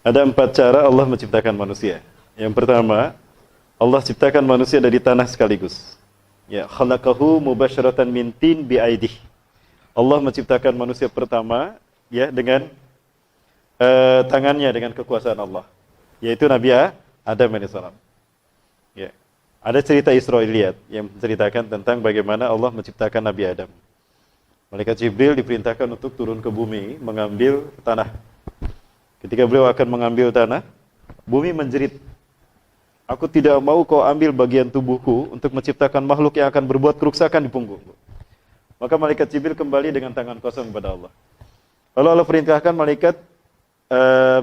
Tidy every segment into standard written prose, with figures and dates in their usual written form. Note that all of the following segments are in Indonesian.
Ada 4 cara Allah menciptakan manusia. Yang pertama, Allah ciptakan manusia dari tanah sekaligus. Ya, khalaqahu mubasyaratan min tin bi aidih. Allah menciptakan manusia pertama ya dengan tangannya, dengan kekuasaan Allah, yaitu Nabi Adam alaihissalam. Ya. Ada cerita Israiliyat yang menceritakan tentang bagaimana Allah menciptakan Nabi Adam. Malaikat Jibril diperintahkan untuk turun ke bumi mengambil tanah. Ketika beliau akan mengambil tanah, bumi menjerit, "Aku tidak mau kau ambil bagian tubuhku untuk menciptakan makhluk yang akan berbuat kerusakan di punggungku." Maka malaikat Jibril kembali dengan tangan kosong kepada Allah. Lalu Allah perintahkan malaikat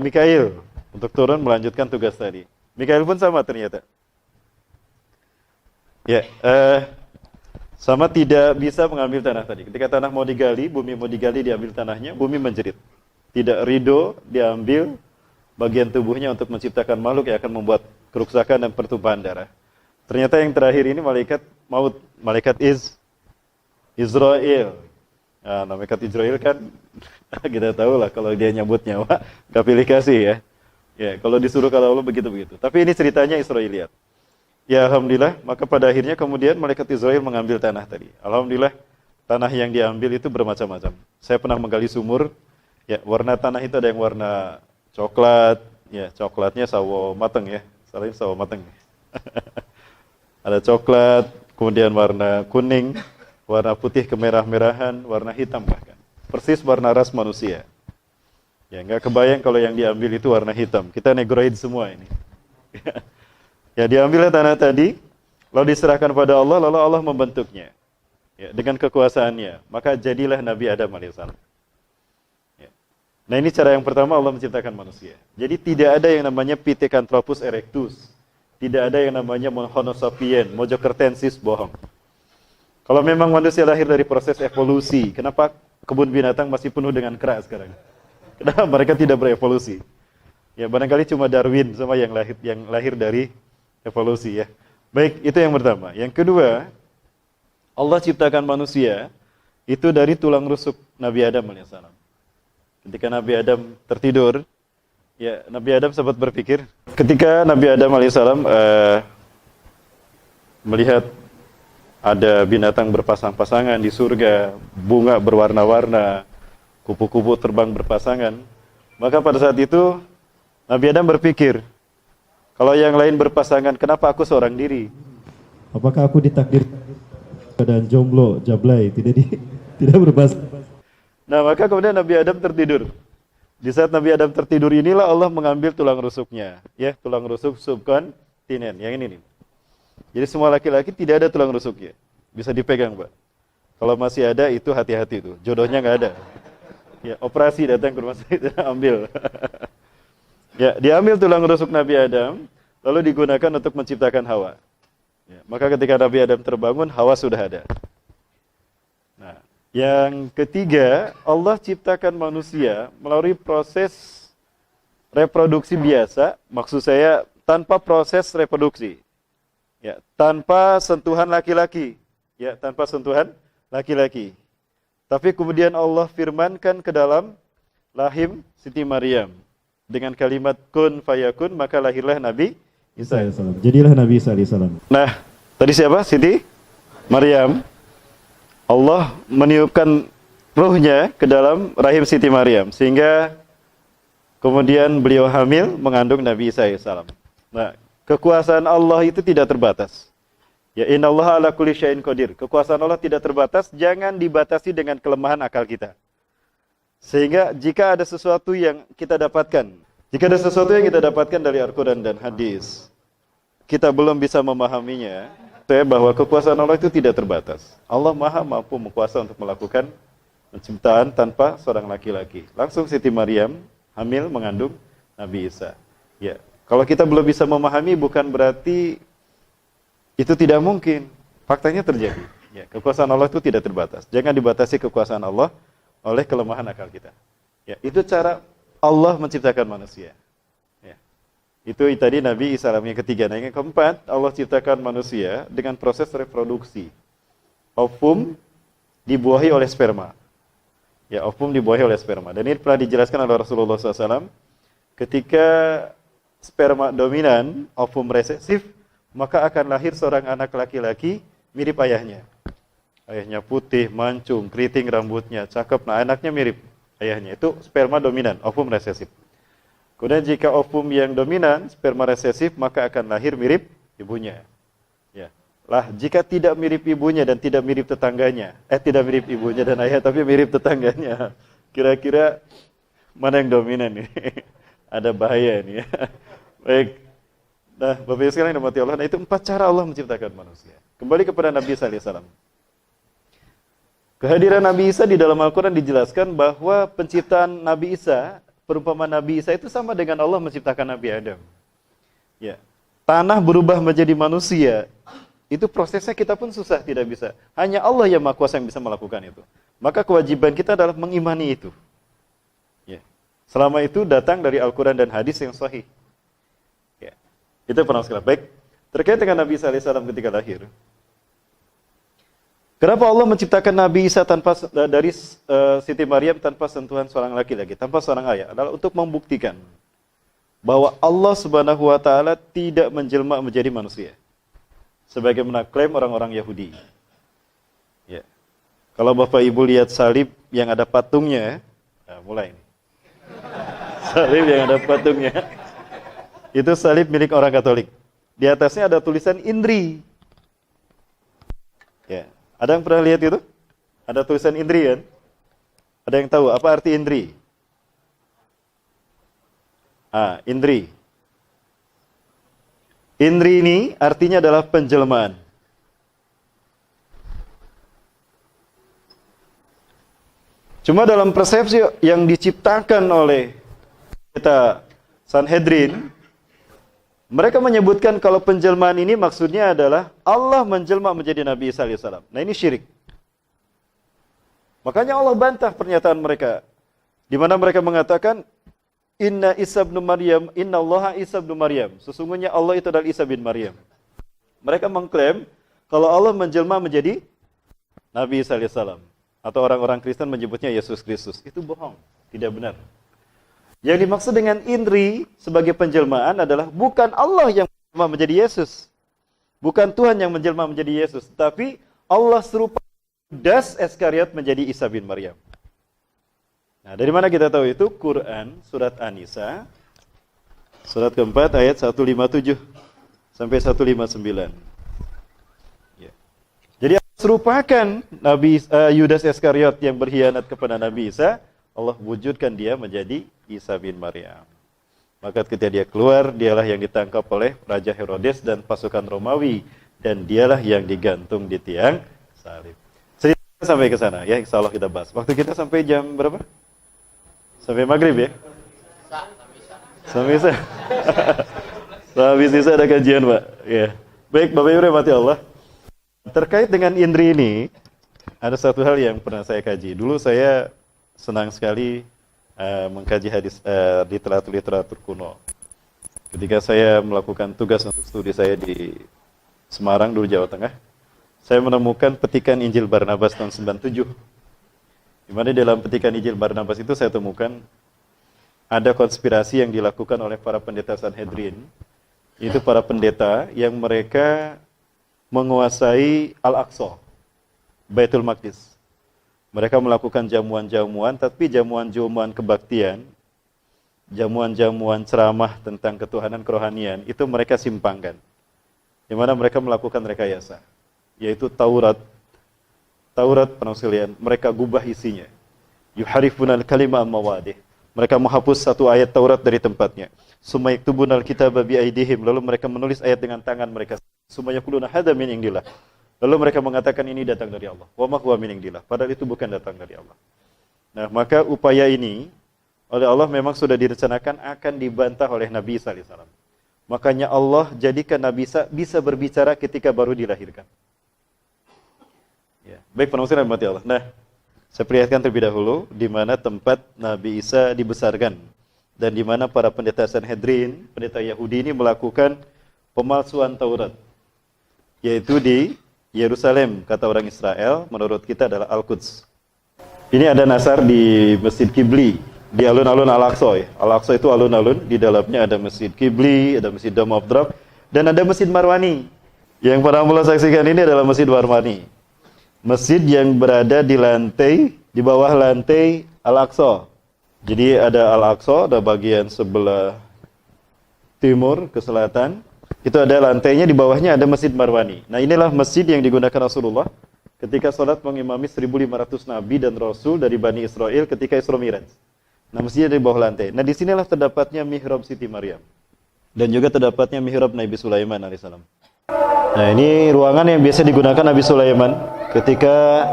Mikail untuk turun melanjutkan tugas tadi. Mikail pun sama ternyata. Ya, sama tidak bisa mengambil tanah tadi. Ketika tanah mau digali, bumi mau digali, diambil tanahnya, bumi menjerit. Tidak ridho diambil bagian tubuhnya untuk menciptakan makhluk yang akan membuat kerusakan dan pertumpahan darah. Ternyata yang terakhir ini malaikat maut, malaikat Israel. Nah, malaikat Israel kan kita tahu lah kalau dia nyabut nyawa, gak pilih kasih ya. Ya, kalau disuruh kalau Allah begitu-begitu. Tapi ini ceritanya Israiliyat. Ya alhamdulillah, maka pada akhirnya kemudian malaikat Israel mengambil tanah tadi. Alhamdulillah, tanah yang diambil itu bermacam-macam. Saya pernah menggali sumur, ya warna tanah itu ada yang warna coklat, ya coklatnya sawo mateng ya. Salahnya sawo mateng. Ada coklat, kemudian warna kuning, warna putih kemerah-merahan, warna hitam bahkan. Persis warna ras manusia. Ya nggak kebayang kalau yang diambil itu warna hitam. Kita negroid semua ini. Ya diambilnya tanah tadi, lalu diserahkan pada Allah, lalu Allah membentuknya. Ya, dengan kekuasaannya, maka jadilah Nabi Adam alaihissalam. Ya. Nah ini cara yang pertama Allah menciptakan manusia. Jadi tidak ada yang namanya Pithecanthropus erectus. Tidak ada yang namanya Homo sapien, Mojokertensis, bohong. Kalau memang manusia lahir dari proses evolusi, kenapa kebun binatang masih penuh dengan kera sekarang? Kenapa mereka tidak berevolusi? Ya barangkali cuma Darwin sama yang lahir dari evolusi ya. Baik, itu yang pertama. Yang kedua, Allah ciptakan manusia itu dari tulang rusuk Nabi Adam alaihissalam. Ketika Nabi Adam tertidur, ya Nabi Adam sempat berpikir, ketika Nabi Adam alaihissalam melihat ada binatang berpasang-pasangan di surga, bunga berwarna-warna, kupu-kupu terbang berpasangan, maka pada saat itu Nabi Adam berpikir, kalau yang lain berpasangan, kenapa aku seorang diri? Apakah aku ditakdirkan keadaan jomblo, jablay, tidak berpasangan? Nah, maka kemudian Nabi Adam tertidur. Di saat Nabi Adam tertidur inilah Allah mengambil tulang rusuknya, ya, tulang rusuk subkontinen, yang ini nih. Jadi semua laki-laki tidak ada tulang rusuknya. Bisa dipegang, Pak. Kalau masih ada itu hati-hati tuh, jodohnya nggak ada. Ya, operasi datang ke rumah sakit ambil. Ya, diambil tulang rusuk Nabi Adam, lalu digunakan untuk menciptakan Hawa. Ya, maka ketika Nabi Adam terbangun, Hawa sudah ada. Nah, yang ketiga, Allah ciptakan manusia melalui proses reproduksi biasa, maksud saya tanpa proses reproduksi. Ya, tanpa sentuhan laki-laki. Ya, tanpa sentuhan laki-laki. Tapi kemudian Allah firmankan ke dalam rahim Siti Maryam. Dengan kalimat kun fayakun, maka lahirlah Nabi Isa. Jadilah Nabi Isa alaihissalam. Nah, tadi siapa? Siti Maryam. Allah meniupkan ruhnya ke dalam rahim Siti Maryam, sehingga kemudian beliau hamil mengandung Nabi Isa alaihissalam. Nah, kekuasaan Allah itu tidak terbatas. Ya innallaha ala kulli syai'in qadir. Kekuasaan Allah tidak terbatas, jangan dibatasi dengan kelemahan akal kita. Sehingga jika ada sesuatu yang kita dapatkan, dari Al-Quran dan hadis, kita belum bisa memahaminya, bahwa kekuasaan Allah itu tidak terbatas. Allah maha mampu kuasa untuk melakukan penciptaan tanpa seorang laki-laki. Langsung Siti Maryam hamil mengandung Nabi Isa. Ya, kalau kita belum bisa memahami bukan berarti itu tidak mungkin. Faktanya terjadi. Ya, kekuasaan Allah itu tidak terbatas. Jangan dibatasi kekuasaan Allah oleh kelemahan akal kita. Ya, itu cara Allah menciptakan manusia. Ya. Itu tadi Nabi Isa yang ketiga. Nah, yang keempat, Allah ciptakan manusia dengan proses reproduksi. Ovum dibuahi oleh sperma. Ya, ovum dibuahi oleh sperma. Dan ini pernah dijelaskan oleh Rasulullah SAW ketika sperma dominan, ovum resesif, maka akan lahir seorang anak laki-laki mirip ayahnya. Ayahnya putih, mancung, keriting rambutnya, cakep. Nah, anaknya mirip ayahnya. Itu sperma dominan, ovum resesif. Kemudian jika ovum yang dominan, sperma resesif, maka akan lahir mirip ibunya. Ya. Lah, jika tidak mirip ibunya dan tidak mirip tetangganya, tidak mirip ibunya dan ayah, tapi mirip tetangganya, kira-kira mana yang dominan nih? Ada bahaya nih ya. Baik. Nah, Bapak Ibu sekalian yang dirahmati Allah, nah itu 4 cara Allah menciptakan manusia. Kembali kepada Nabi Isa alaihissalam. Kehadiran Nabi Isa di dalam Al-Quran dijelaskan bahwa penciptaan Nabi Isa, perumpamaan Nabi Isa itu sama dengan Allah menciptakan Nabi Adam. Ya. Tanah berubah menjadi manusia, itu prosesnya kita pun susah, tidak bisa. Hanya Allah yang Maha Kuasa yang bisa melakukan itu. Maka kewajiban kita adalah mengimani itu. Ya. Selama itu datang dari Al-Quran dan hadis yang sahih. Ya. Itu pernah sekali. Baik, terkait dengan Nabi Isa alaihissalam ketika lahir. Kenapa Allah menciptakan Nabi Isa dari Siti Maryam tanpa sentuhan seorang laki-laki, tanpa seorang ayah? Adalah untuk membuktikan bahwa Allah Subhanahu wa taala tidak menjelma menjadi manusia. Sebagaimana klaim orang-orang Yahudi. Ya. Kalau Bapak Ibu lihat salib yang ada patungnya, nah mulai ini. Salib yang ada patungnya. Itu salib milik orang Katolik. Di atasnya ada tulisan Indri. Ya. Ada yang pernah lihat itu? Ada tulisan Indri kan? Ada yang tahu apa arti Indri? Indri. Indri ini artinya adalah penjelmaan. Cuma dalam persepsi yang diciptakan oleh kita Sanhedrin, mereka menyebutkan kalau penjelmaan ini maksudnya adalah Allah menjelma menjadi Nabi Isa alaihissalam. Nah ini syirik. Makanya Allah bantah pernyataan mereka. Di mana mereka mengatakan, Inna Isa bin Maryam, Inna Allaha Isa bin Maryam. Sesungguhnya Allah itu adalah Isa bin Maryam. Mereka mengklaim kalau Allah menjelma menjadi Nabi Isa alaihissalam. Atau orang-orang Kristen menyebutnya Yesus Kristus. Itu bohong, tidak benar. Yang dimaksud dengan Indri sebagai penjelmaan adalah bukan Allah yang menjelma menjadi Yesus. Bukan Tuhan yang menjelma menjadi Yesus. Tapi Allah serupa Yudas Iskariot menjadi Isa bin Maryam. Nah, dari mana kita tahu itu? Quran, surat An-Nisa, surat keempat ayat 157 sampai 159. Ya. Jadi serupakan Nabi Yudas Iskariot yang berkhianat kepada Nabi Isa, Allah wujudkan dia menjadi Isa bin Maryam. Maka ketika dia keluar, dialah yang ditangkap oleh Raja Herodes dan pasukan Romawi. Dan dialah yang digantung di tiang salib. Cerita sampai ke sana, ya insya Allah kita bahas. Waktu kita sampai jam berapa? Sampai maghrib ya? Sampai Isa. Sampai Isa ada kajian Pak. Ya. Baik Bapak Ibu rahmati Allah. Terkait dengan Indri ini, ada satu hal yang pernah saya kaji. Dulu saya senang sekali mengkaji hadis literatur kuno. Ketika saya melakukan tugas untuk studi saya di Semarang, dulu Jawa Tengah, saya menemukan petikan Injil Barnabas tahun 97. Di mana dalam petikan Injil Barnabas itu saya temukan ada konspirasi yang dilakukan oleh para pendeta Sanhedrin. Itu para pendeta yang mereka menguasai Al-Aqsa, Baitul Maqdis. Mereka melakukan jamuan-jamuan, tapi jamuan-jamuan kebaktian, jamuan-jamuan ceramah tentang ketuhanan kerohanian, itu mereka simpangkan. Di mana mereka melakukan rekayasa, yaitu Taurat. Taurat, penausian, mereka gubah isinya. Yuharifunal kalimah mawadih. Mereka menghapus satu ayat Taurat dari tempatnya. Summa yaktubunal kitaba bi aidihim. Lalu mereka menulis ayat dengan tangan mereka. Summa yaquluna hadza min indillah. Lalu mereka mengatakan ini datang dari Allah. Wa ma huwa min indillah. Padahal itu bukan datang dari Allah. Nah, maka upaya ini oleh Allah memang sudah direncanakan akan dibantah oleh Nabi Isa alaihissalam. Makanya Allah jadikan Nabi Isa bisa berbicara ketika baru dilahirkan. Ya, baik penausiran mati Allah. Nah, saya perlihatkan terlebih dahulu di mana tempat Nabi Isa dibesarkan dan di mana para pendeta Sanhedrin, pendeta Yahudi ini melakukan pemalsuan Taurat. Yaitu di Yerusalem, kata orang Israel, menurut kita adalah Al-Quds. Ini ada nasar di Masjid Qibli, di alun-alun Al-Aqsa ya. Al-Aqsa itu alun-alun, di dalamnya ada Masjid Qibli, ada Masjid Dome of Drop, dan ada Masjid Marwani. Yang para mulai saksikan ini adalah Masjid Marwani. Masjid yang berada di lantai, di bawah lantai Al-Aqsa. Jadi ada Al-Aqsa, ada bagian sebelah timur ke selatan. Itu ada lantainya, di bawahnya ada Masjid Marwani. Nah, inilah masjid yang digunakan Rasulullah ketika sholat mengimami 1.500 nabi dan rasul dari Bani Israel ketika Isra Mi'raj. Nah, masjid di bawah lantai. Nah, disinilah terdapatnya mihrab Siti Maryam. Dan juga terdapatnya mihrab Nabi Sulaiman alaihissalam. Nah, ini ruangan yang biasa digunakan Nabi Sulaiman ketika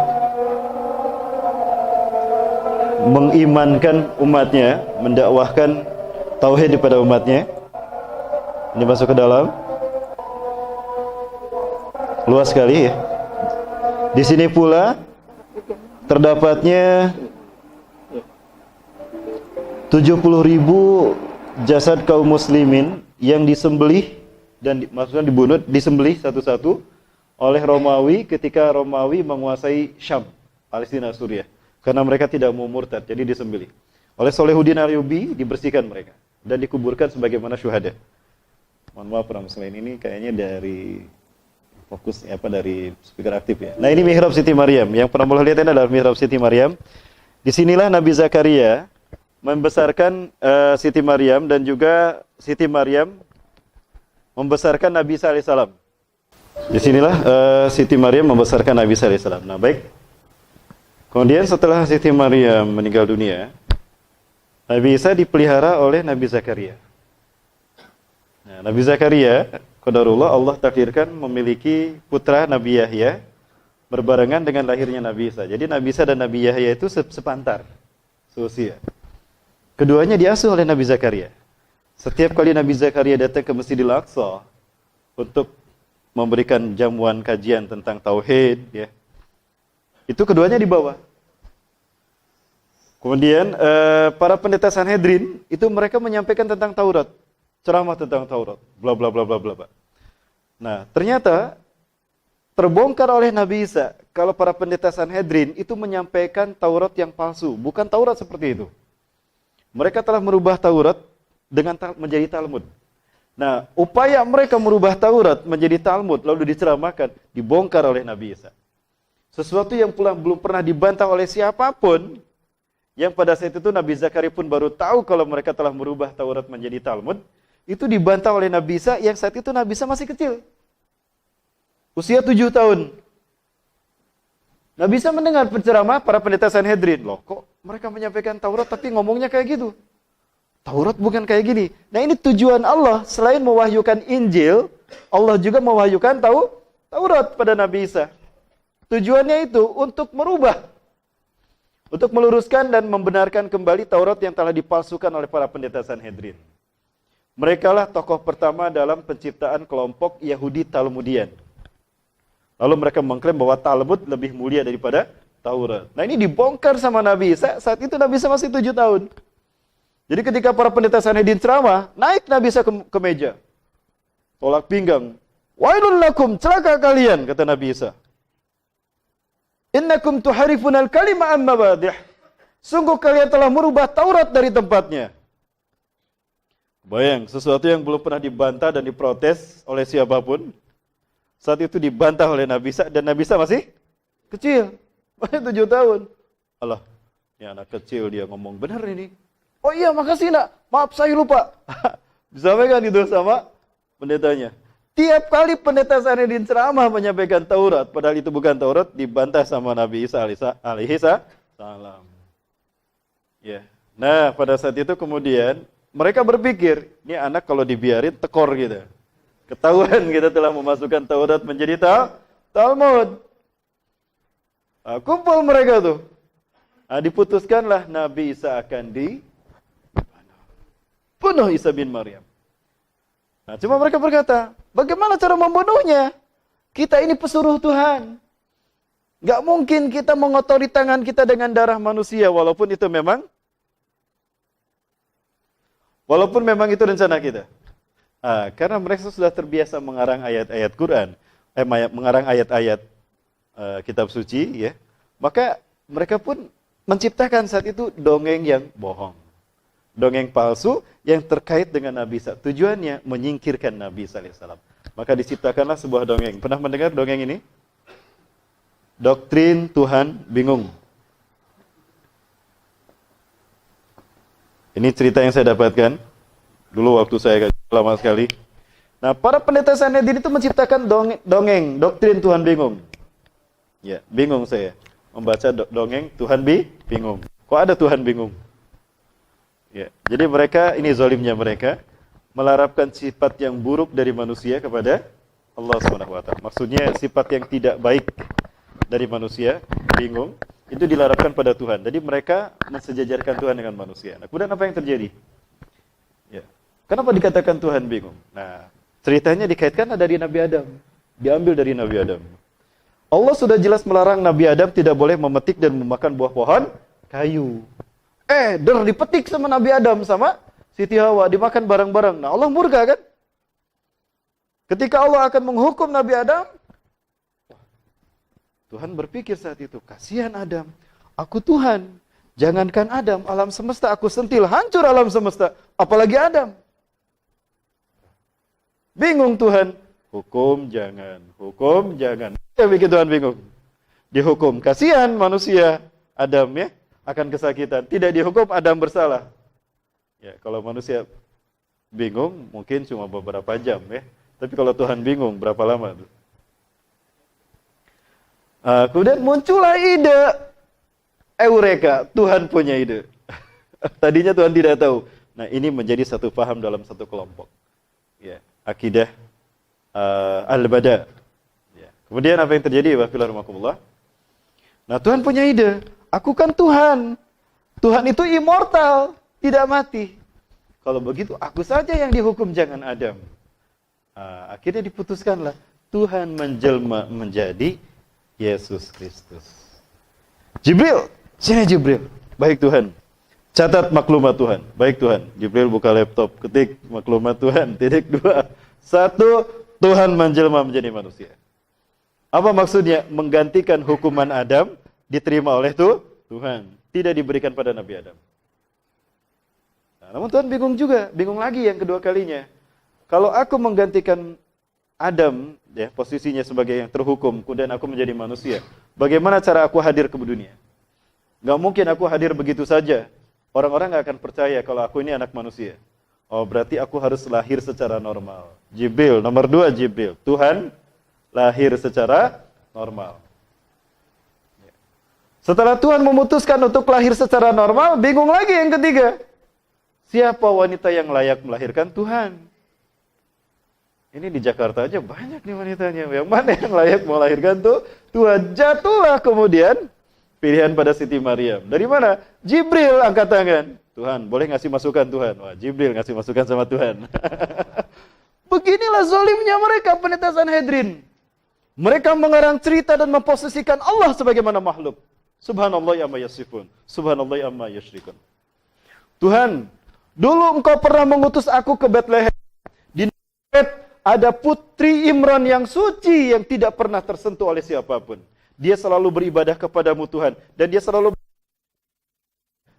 mengimankan umatnya, mendakwahkan tauhid kepada umatnya. Ini masuk ke dalam. Luas sekali ya. Di sini pula terdapatnya 70.000 jasad kaum muslimin yang disembelih dan maksudnya dibunuh, disembelih satu-satu oleh Romawi ketika Romawi menguasai Syam, Palestina, Suriah. Karena mereka tidak mau murtad, jadi disembelih. Oleh Salahuddin Ayyubi dibersihkan mereka dan dikuburkan sebagaimana syuhada. Mohon maaf para muslimin, ini kayaknya dari fokus dari speaker aktif ya. Nah, ini mihrab Siti Maryam. Yang pernah boleh lihat ini adalah mihrab Siti Maryam. Disinilah Nabi Zakaria membesarkan Siti Maryam, dan juga Siti Maryam membesarkan Nabi Isa alaihissalam. Disinilah Siti Maryam membesarkan Nabi Isa alaihissalam. Nah, baik. Kemudian setelah Siti Maryam meninggal dunia, Nabi Isa dipelihara oleh Nabi Zakaria. Nah, Nabi Zakaria, qadarullah, Allah takdirkan memiliki putra Nabi Yahya berbarengan dengan lahirnya Nabi Isa. Jadi Nabi Isa dan Nabi Yahya itu sepantar seusia. Keduanya diasuh oleh Nabi Zakaria. Setiap kali Nabi Zakaria datang ke Masjidil Aqsa untuk memberikan jamuan kajian tentang tauhid ya, itu keduanya dibawa. Kemudian para pendeta Sanhedrin itu mereka menyampaikan tentang Taurat, ceramah tentang Taurat, bla bla bla bla bla. Nah, ternyata terbongkar oleh Nabi Isa kalau para pendeta Sanhedrin itu menyampaikan Taurat yang palsu, bukan Taurat seperti itu. Mereka telah merubah Taurat dengan menjadi Talmud. Nah, upaya mereka merubah Taurat menjadi Talmud lalu diceramahkan, dibongkar oleh Nabi Isa. Sesuatu yang belum pernah dibantah oleh siapapun, yang pada saat itu Nabi Zakaria pun baru tahu kalau mereka telah merubah Taurat menjadi Talmud. Itu dibantah oleh Nabi Isa yang saat itu Nabi Isa masih kecil. Usia 7 tahun. Nabi Isa mendengar penceramah para pendeta Sanhedrin. Loh, kok mereka menyampaikan Taurat tapi ngomongnya kayak gitu? Taurat bukan kayak gini. Nah, ini tujuan Allah. Selain mewahyukan Injil, Allah juga mewahyukan Taurat pada Nabi Isa. Tujuannya itu untuk merubah, untuk meluruskan dan membenarkan kembali Taurat yang telah dipalsukan oleh para pendeta Sanhedrin. Mereka lah tokoh pertama dalam penciptaan kelompok Yahudi Talmudian. Lalu mereka mengklaim bahwa Talmud lebih mulia daripada Taurat. Nah, ini dibongkar sama Nabi Isa, saat itu Nabi Isa masih 7 tahun. Jadi ketika para pendeta Sanhedrin ceramah, naik Nabi Isa ke meja. Tolak pinggang. Wailul lakum, celaka kalian, kata Nabi Isa. Innakum tuharifunal kalima an mabadih. Sungguh kalian telah merubah Taurat dari tempatnya. Bayang, sesuatu yang belum pernah dibantah dan diprotes oleh siapapun, saat itu dibantah oleh Nabi Isa, dan Nabi Isa masih kecil, masih 7 tahun. Allah, ini anak kecil dia ngomong benar ini. Oh iya, makasih nak, maaf saya lupa. Disampaikan itu sama pendetanya. Tiap kali pendeta Sanhedrin ceramah menyampaikan Taurat, padahal itu bukan Taurat, dibantah sama Nabi Isa alaihi salam. Ya. Nah, pada saat itu kemudian mereka berpikir, ini anak kalau dibiarin tekor gitu. Ketahuan kita telah memasukkan Taurat menjadi Talmud. Nah, kumpul mereka tuh. Nah, diputuskanlah Nabi Isa akan dibunuh, Isa bin Maryam. Nah, cuma mereka berkata, bagaimana cara membunuhnya? Kita ini pesuruh Tuhan. Gak mungkin kita mengotori tangan kita dengan darah manusia, walaupun memang itu rencana kita. Karena mereka sudah terbiasa mengarang ayat-ayat Quran, mengarang ayat-ayat kitab suci, ya. Maka mereka pun menciptakan saat itu dongeng yang bohong. dongeng palsu yang terkait dengan Nabi Isa. Tujuannya menyingkirkan Nabi Isa alaihissalam. Maka diciptakanlah sebuah dongeng. Pernah mendengar dongeng ini? Doktrin Tuhan bingung. Ini cerita yang saya dapatkan dulu waktu saya lama sekali. Nah, para pendeta Sanhedrin itu menciptakan dongeng, doktrin Tuhan bingung. Ya, bingung saya membaca dongeng Tuhan bingung. Kok ada Tuhan bingung? Ya, jadi mereka, ini zalimnya mereka, melarapkan sifat yang buruk dari manusia kepada Allah SWT. Maksudnya sifat yang tidak baik dari manusia, bingung, itu dilarapkan pada Tuhan. Jadi mereka mensejajarkan Tuhan dengan manusia. Nah, kemudian apa yang terjadi? Ya. Kenapa dikatakan Tuhan bingung? Nah, ceritanya dikaitkan dari Nabi Adam. Diambil dari Nabi Adam. Allah sudah jelas melarang Nabi Adam tidak boleh memetik dan memakan buah pohon kayu. Dipetik sama Nabi Adam sama Siti Hawa, dimakan bareng-bareng. Nah, Allah murka kan? Ketika Allah akan menghukum Nabi Adam, Tuhan berpikir saat itu, kasihan Adam, aku Tuhan. Jangankan Adam, alam semesta aku sentil, hancur alam semesta. Apalagi Adam. Bingung Tuhan, hukum jangan. Ya bikin Tuhan bingung. Dihukum, kasihan manusia, Adam ya, akan kesakitan. Tidak dihukum, Adam bersalah. Ya, kalau manusia bingung, mungkin cuma beberapa jam ya. Tapi kalau Tuhan bingung, berapa lama tuh? Kemudian muncullah ide. Eureka, Tuhan punya ide. Tadinya Tuhan tidak tahu. Nah, ini menjadi satu paham dalam satu kelompok. Ya, akidah al-bada. Ya. Kemudian apa yang terjadi? Wa'alaikumsalam. Nah, Tuhan punya ide. Aku kan Tuhan. Tuhan itu immortal, tidak mati. Kalau begitu, aku saja yang dihukum, jangan Adam. Akhirnya diputuskanlah. Tuhan menjelma menjadi Yesus Kristus. Jibril, sini Jibril. Baik Tuhan. Catat maklumat Tuhan. Baik Tuhan. Jibril buka laptop, ketik maklumat Tuhan. Titik 2. 1, Tuhan menjelma menjadi manusia. Apa maksudnya? Menggantikan hukuman Adam diterima oleh Tuhan. Tidak diberikan pada Nabi Adam. Nah, namun Tuhan bingung juga. Bingung lagi yang kedua kalinya. Kalau aku menggantikan Adam, ya, posisinya sebagai yang terhukum, kemudian aku menjadi manusia, bagaimana cara aku hadir ke dunia? Gak mungkin aku hadir begitu saja. Orang-orang gak akan percaya kalau aku ini anak manusia. Oh, berarti aku harus lahir secara normal. Jibril, nomor 2 Jibril. Tuhan lahir secara normal. Setelah Tuhan memutuskan untuk lahir secara normal, bingung lagi yang ketiga. Siapa wanita yang layak melahirkan? Tuhan. Ini di Jakarta aja banyak nih wanitanya. Yang mana yang layak melahirkan Tuhan. Jatuhlah kemudian pilihan pada Siti Maryam. Dari mana? Jibril angkat tangan. Tuhan, boleh ngasih masukan Tuhan? Wah, Jibril ngasih masukan sama Tuhan. Beginilah zalimnya mereka, pendeta Sanhedrin. Mereka mengarang cerita dan memposisikan Allah sebagaimana makhluk. Subhanallah amma yasifun. Subhanallah amma yusyrikun. Tuhan, dulu engkau pernah mengutus aku ke Bethlehem. Di Nazaret ada putri Imran yang suci yang tidak pernah tersentuh oleh siapapun. Dia selalu beribadah kepadamu Tuhan. Dan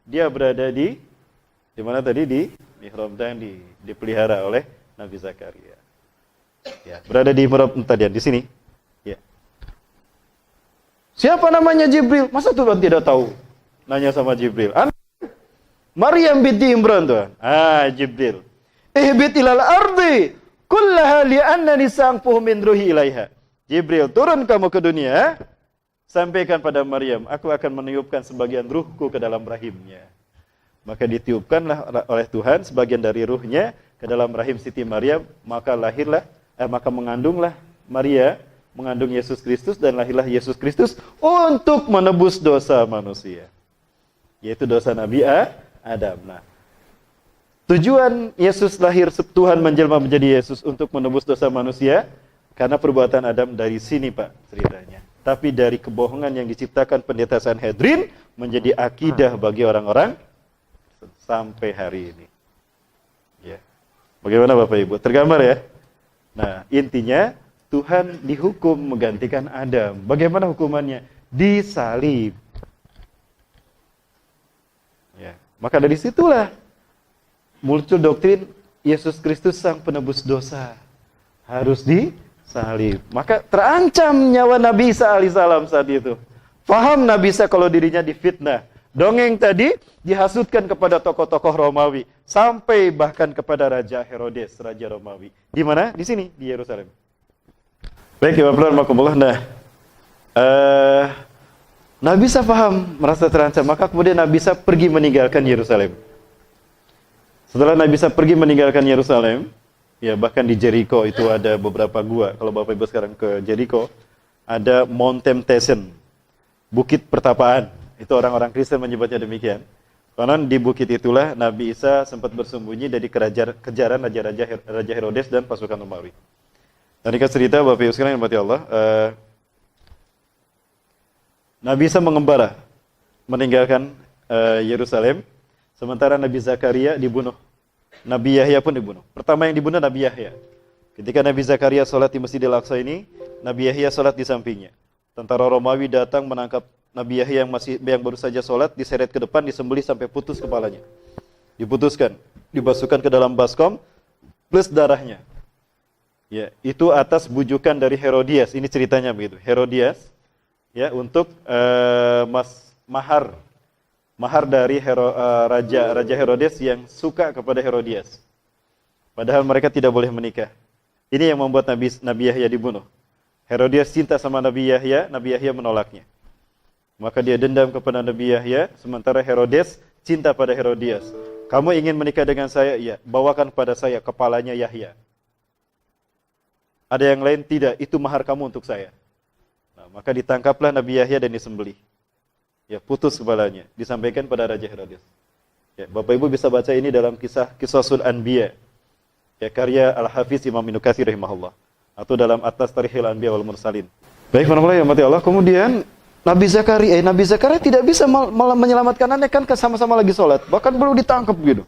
dia berada di mana tadi? Di mihrab dan dipelihara oleh Nabi Zakaria. Ya, berada di mihrab tadi di sini. Ya. Siapa namanya Jibril? Masa Tuhan tidak tahu? Nanya sama Jibril. Maryam binti Imran Tuhan. Jibril. Ihbit ilal ardi kullaha li'annani sa'angfuhu min ruhi ilaiha. Jibril, turun kamu ke dunia. Sampaikan pada Maryam, aku akan meniupkan sebagian ruhku ke dalam rahimnya. Maka ditiupkanlah oleh Tuhan sebagian dari ruhnya ke dalam rahim Siti Maryam, maka mengandunglah Maria, mengandung Yesus Kristus, dan lahirlah Yesus Kristus untuk menebus dosa manusia. Yaitu dosa Nabi Adam. Nah, tujuan Yesus lahir, Tuhan menjelma menjadi Yesus untuk menebus dosa manusia, karena perbuatan Adam dari sini Pak ceritanya. Tapi dari kebohongan yang diciptakan pendeta Sanhedrin menjadi akidah bagi orang-orang sampai hari ini. Ya. Bagaimana Bapak Ibu? Tergambar ya? Nah, intinya Tuhan dihukum menggantikan Adam. Bagaimana hukumannya? Disalib. Ya. Maka dari situlah muncul doktrin Yesus Kristus sang penebus dosa harus disalib. Maka terancam nyawa Nabi Isa alaihissalam saat itu. Faham Nabi Isa kalau dirinya difitnah. Dongeng tadi dihasutkan kepada tokoh-tokoh Romawi sampai bahkan kepada Raja Herodes, Raja Romawi. Di mana? Di sini, di Yerusalem. Baik, ya Bapak. Nah, Nabi Isa paham, merasa terancam, maka kemudian Nabi Isa pergi meninggalkan Yerusalem. Setelah Nabi Isa pergi meninggalkan Yerusalem, ya bahkan di Jericho itu ada beberapa gua. Kalau Bapak Ibu sekarang ke Jericho, ada Mount Temptation, Bukit Pertapaan. Itu orang-orang Kristen menyebutnya demikian. Karena di bukit itulah Nabi Isa sempat bersembunyi dari kejaran Raja Herodes dan pasukan Romawi. Dan dikasih cerita Bapak Ibu sekalian yang dirahmati Allah, Nabi Isa mengembara meninggalkan Yerusalem, sementara Nabi Zakaria dibunuh. Nabi Yahya pun dibunuh. Pertama yang dibunuh Nabi Yahya. Ketika Nabi Zakaria sholat di Masjidil Aqsa ini, Nabi Yahya sholat di sampingnya. Tentara Romawi datang menangkap Nabi Yahya yang baru saja sholat, diseret ke depan, disembelih sampai putus kepalanya. Diputuskan, dimasukkan ke dalam baskom plus darahnya. Ya, itu atas bujukan dari Herodias. Ini ceritanya begitu. Herodias, ya, untuk mahar dari Raja Herodes yang suka kepada Herodias. Padahal mereka tidak boleh menikah. Ini yang membuat Nabi Yahya dibunuh. Herodias cinta sama Nabi Yahya menolaknya. Maka dia dendam kepada Nabi Yahya, sementara Herodes cinta pada Herodias. Kamu ingin menikah dengan saya? Iya, bawakan pada saya kepalanya Yahya. Ada yang lain? Tidak, itu mahar kamu untuk saya. Nah, maka ditangkaplah Nabi Yahya dan disembelih. Ya, putus kepalanya, disampaikan pada Raja Herodes. Ya, Bapak Ibu bisa baca ini dalam kisah Qisasul Anbiya. Ya, karya Al-Hafiz Imam Ibnu Katsir rahimahullah, atau dalam Atas Tarikhil Anbiya wal Mursalin. Baik, para yang mati Allah, kemudian Nabi Zakaria tidak bisa malah menyelamatkan anaknya, kan sama-sama lagi sholat. Bahkan belum ditangkap gitu.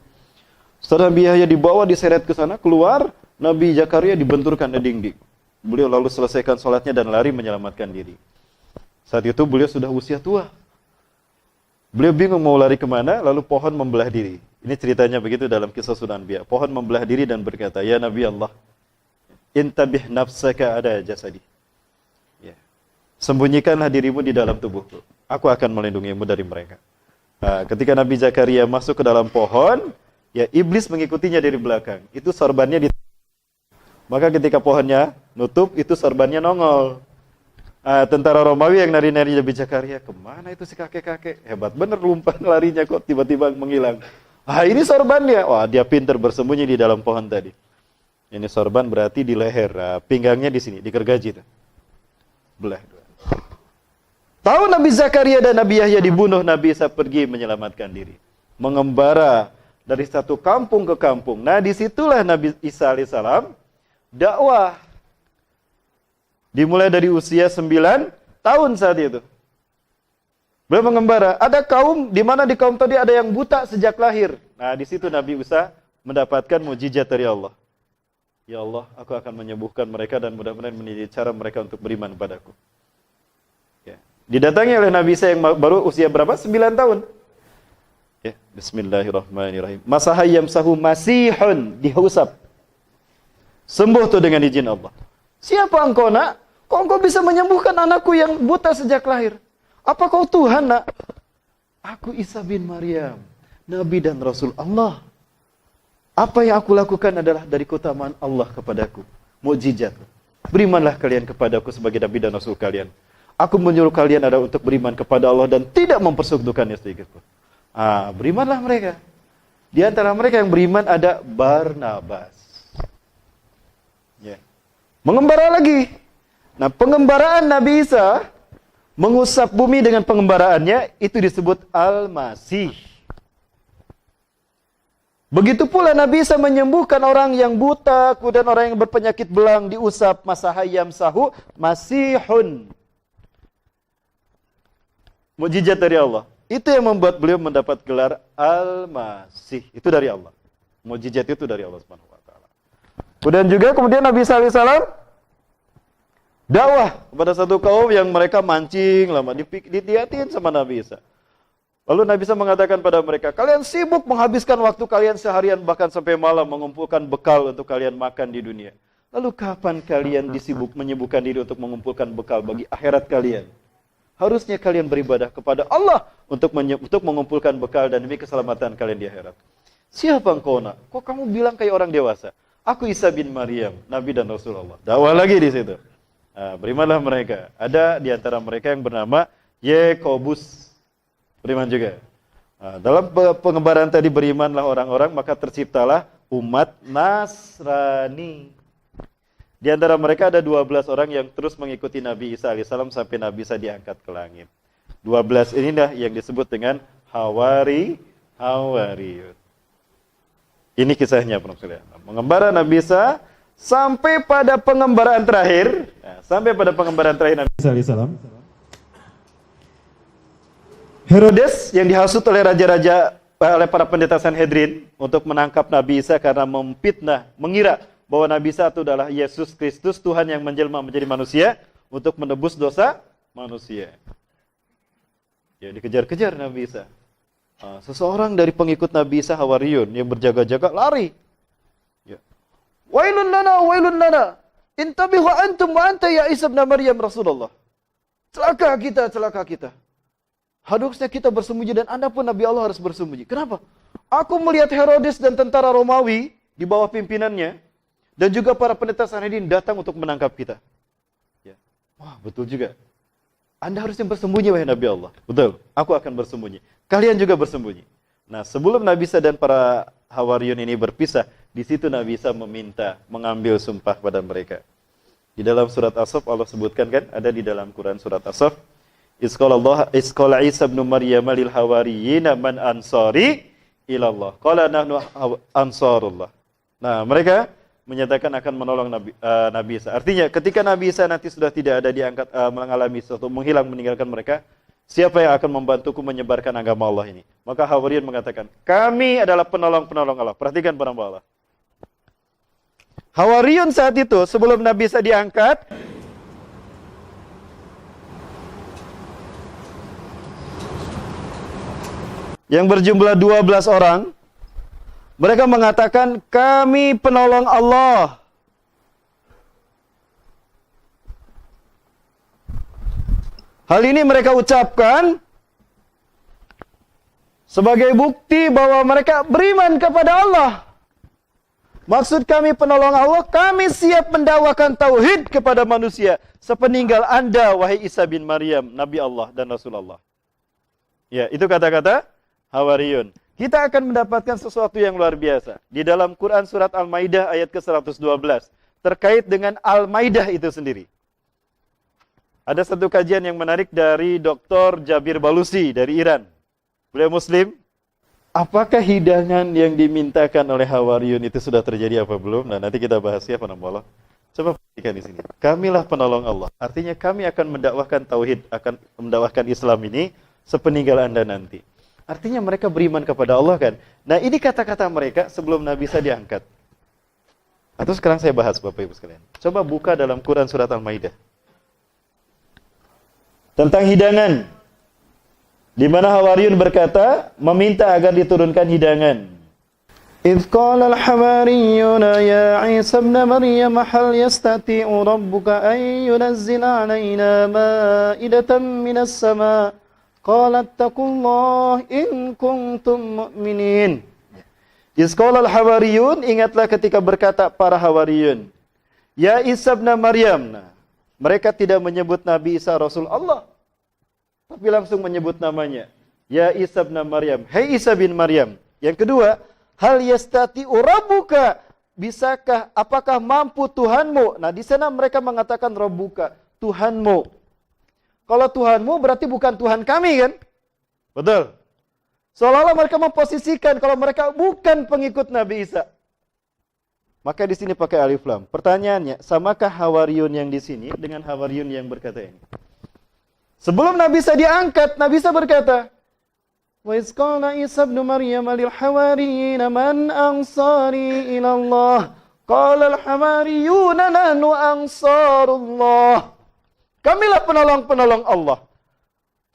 Setelah Nabi Yahya dibawa, diseret ke sana, keluar, Nabi Zakaria dibenturkan di dinding. Beliau lalu selesaikan sholatnya dan lari menyelamatkan diri. Saat itu beliau sudah usia tua. Beliau bingung mau lari kemana, lalu pohon membelah diri. Ini ceritanya begitu dalam kisah Sunan Biya. Pohon membelah diri dan berkata, "Ya Nabi Allah, intabih nafsaka ada jasadi." Sembunyikanlah dirimu di dalam tubuhku. Aku akan melindungimu dari mereka. Nah, ketika Nabi Zakaria masuk ke dalam pohon, ya iblis mengikutinya dari belakang. Itu sorbannya maka ketika pohonnya nutup, itu sorbannya nongol. Tentara Romawi yang nari-nari Nabi Zakaria, kemana itu si kakek-kakek? Hebat bener lumpan larinya kok tiba-tiba menghilang. Ini sorbannya. Wah, dia pintar bersembunyi di dalam pohon tadi. Ini sorban berarti di leher, pinggangnya di sini, di gergaji itu. Belah. Tahu Nabi Zakaria dan Nabi Yahya dibunuh, Nabi Isa pergi menyelamatkan diri. Mengembara dari satu kampung ke kampung. Nah, disitulah Nabi Isa alaihissalam dakwah. Dimulai dari usia 9 tahun saat itu. Beliau mengembara. Ada kaum, di mana di kaum tadi ada yang buta sejak lahir. Nah, di situ Nabi Isa mendapatkan mukjizat dari Allah. Ya Allah, aku akan menyembuhkan mereka dan mudah-mudahan menjadi cara mereka untuk beriman padaku. Didatangi oleh Nabi Isa yang baru usia berapa? 9 tahun. Ya, bismillahirrahmanirrahim. Masahayyam sahu masihun, diusap. Sembuh tuh dengan izin Allah. Siapa engkau, nak? Kok engkau bisa menyembuhkan anakku yang buta sejak lahir? Apa kau Tuhan, nak? Aku Isa bin Maryam, Nabi dan Rasul Allah. Apa yang aku lakukan adalah dari keutamaan Allah kepadaku. Mukjizat. Berimanlah kalian kepadaku sebagai Nabi dan Rasul kalian. Aku menyuruh kalian adalah untuk beriman kepada Allah dan tidak mempersekutukannya sedikit pun. Berimanlah mereka. Di antara mereka yang beriman ada Barnabas. Ya. Mengembara lagi. Nah, pengembaraan Nabi Isa mengusap bumi dengan pengembaraannya itu disebut Al-Masih. Begitu pula Nabi Isa menyembuhkan orang yang buta, kemudian orang yang berpenyakit belang diusap, masahayyam sahu masihun. Mukjizat dari Allah. Itu yang membuat beliau mendapat gelar Al-Masih. Itu dari Allah. Mukjizat itu dari Allah Subhanahu wa taala. Kemudian Nabi sallallahu alaihi wasallam dakwah kepada satu kaum yang mereka mancing lama, dilihatin sama Nabi Isa. Lalu Nabi Isa mengatakan pada mereka, kalian sibuk menghabiskan waktu kalian seharian bahkan sampai malam mengumpulkan bekal untuk kalian makan di dunia. Lalu kapan kalian menyibukkan diri untuk mengumpulkan bekal bagi akhirat kalian? Harusnya kalian beribadah kepada Allah untuk mengumpulkan bekal dan demi keselamatan kalian di akhirat. Siapa engkau nak? Kok kamu bilang kayak orang dewasa? Aku Isa bin Maryam, Nabi dan Rasulullah. Dakwah lagi di situ. Nah, berimanlah mereka. Ada di antara mereka yang bernama Yakobus. Beriman juga. Nah, dalam pengembaraan tadi berimanlah orang-orang, maka terciptalah umat Nasrani. Di antara mereka ada 12 orang yang terus mengikuti Nabi Isa alaihissalam sampai Nabi Isa diangkat ke langit. 12 inilah yang disebut dengan Hawariyun. Ini kisahnya, mengembara Nabi Isa sampai pada pengembaraan terakhir. Nah, sampai pada pengembaraan terakhir Nabi Isa alaihissalam. Herodes yang dihasut oleh oleh para pendeta Sanhedrin untuk menangkap Nabi Isa karena memfitnah, mengira bahwa Nabi Isa itu adalah Yesus Kristus, Tuhan yang menjelma menjadi manusia untuk menebus dosa manusia. Ya, dikejar-kejar Nabi Isa. Seseorang dari pengikut Nabi Isa, Hawariyun, yang berjaga-jaga lari. Ya. Wailun lana, intabihu antum wa anta ya Isa bin Maryam Rasulullah. Celaka kita. Harusnya kita bersembunyi dan Anda pun Nabi Allah harus bersembunyi. Kenapa? Aku melihat Herodes dan tentara Romawi di bawah pimpinannya dan juga para pendeta Sanhedrin datang untuk menangkap kita. Ya. Wah, betul juga. Anda harusnya bersembunyi, wahai Nabi Allah. Betul, aku akan bersembunyi. Kalian juga bersembunyi. Nah, sebelum Nabi Isa dan para Hawariyun ini berpisah, di situ Nabi Isa mengambil sumpah pada mereka. Di dalam surat As-Saff Allah sebutkan kan, ada di dalam Quran surat As-Saff, Isqala Isa bin Maryam lil hawariyina man ansari ilallah. Qala nahnu ansarullah. Nah, mereka menyatakan akan menolong Nabi Isa. Artinya ketika Nabi Isa nanti sudah tidak ada diangkat, mengalami sesuatu menghilang meninggalkan mereka, siapa yang akan membantuku menyebarkan agama Allah ini? Maka Hawariyun mengatakan, kami adalah penolong-penolong Allah. Perhatikan para hamba Allah. Hawariyun saat itu sebelum Nabi Isa diangkat, yang berjumlah 12 orang, mereka mengatakan, kami penolong Allah. Hal ini mereka ucapkan sebagai bukti bahwa mereka beriman kepada Allah. Maksud kami penolong Allah, kami siap mendakwakan tauhid kepada manusia sepeninggal Anda, wahai Isa bin Maryam, Nabi Allah dan Rasulullah. Ya, itu kata-kata Hawariyun. Kita akan mendapatkan sesuatu yang luar biasa. Di dalam Quran surat Al-Maidah ayat ke-112. Terkait dengan Al-Maidah itu sendiri. Ada satu kajian yang menarik dari Dr. Jabir Balusi dari Iran. Beliau Muslim. Apakah hidangan yang dimintakan oleh Hawariyun itu sudah terjadi apa belum? Nah, nanti kita bahas ya, Allah. Coba perhatikan di sini. Kamilah penolong Allah. Artinya kami akan mendakwahkan tauhid, akan mendakwahkan Islam ini sepeninggal Anda nanti. Artinya mereka beriman kepada Allah kan. Nah, ini kata-kata mereka sebelum Nabi Isa diangkat. Atau sekarang saya bahas Bapak Ibu sekalian. Coba buka dalam Quran surat Al-Maidah. Tentang hidangan. Di mana Hawariyun berkata, meminta agar diturunkan hidangan. إِذْ قَالَ الْحَوَارِيُّونَ يَا عِيسَى ابْنَ مَرْيَمَ هَلْ يَسْتَطِيعُ رَبُّكَ أَن يُنَزِّلَ عَلَيْنَا مَائِدَةً مِنَ السَّمَاءِ قَالَ اتَّقُوا اللَّهَ إِن كُنتُم مُّؤْمِنِينَ. Isqalal Hawariyun, ingatlah ketika berkata para Hawariyun, Ya Isa bin Maryam. Nah, mereka tidak menyebut Nabi Isa Rasul Allah, tapi langsung menyebut namanya. Ya Isa bin Maryam. Hei Isa bin Maryam. Yang kedua, hal yastati'u rabbuka. Bisakah, apakah mampu Tuhanmu? Nah, di sana mereka mengatakan rabbuka, Tuhanmu. Kalau Tuhanmu berarti bukan Tuhan kami kan? Betul. Seolah-olah mereka memposisikan kalau mereka bukan pengikut Nabi Isa. Maka di sini pakai alif lam. Pertanyaannya, samakah Hawariyun yang di sini dengan Hawariyun yang berkata ini? Sebelum Nabi Isa diangkat, Nabi Isa berkata, Wa iz qala Isa ibn Maryam lil hawariyina man ansari ila Allah? Qala al hawariyuna nahnu ansarullah. Kamilah penolong-penolong Allah.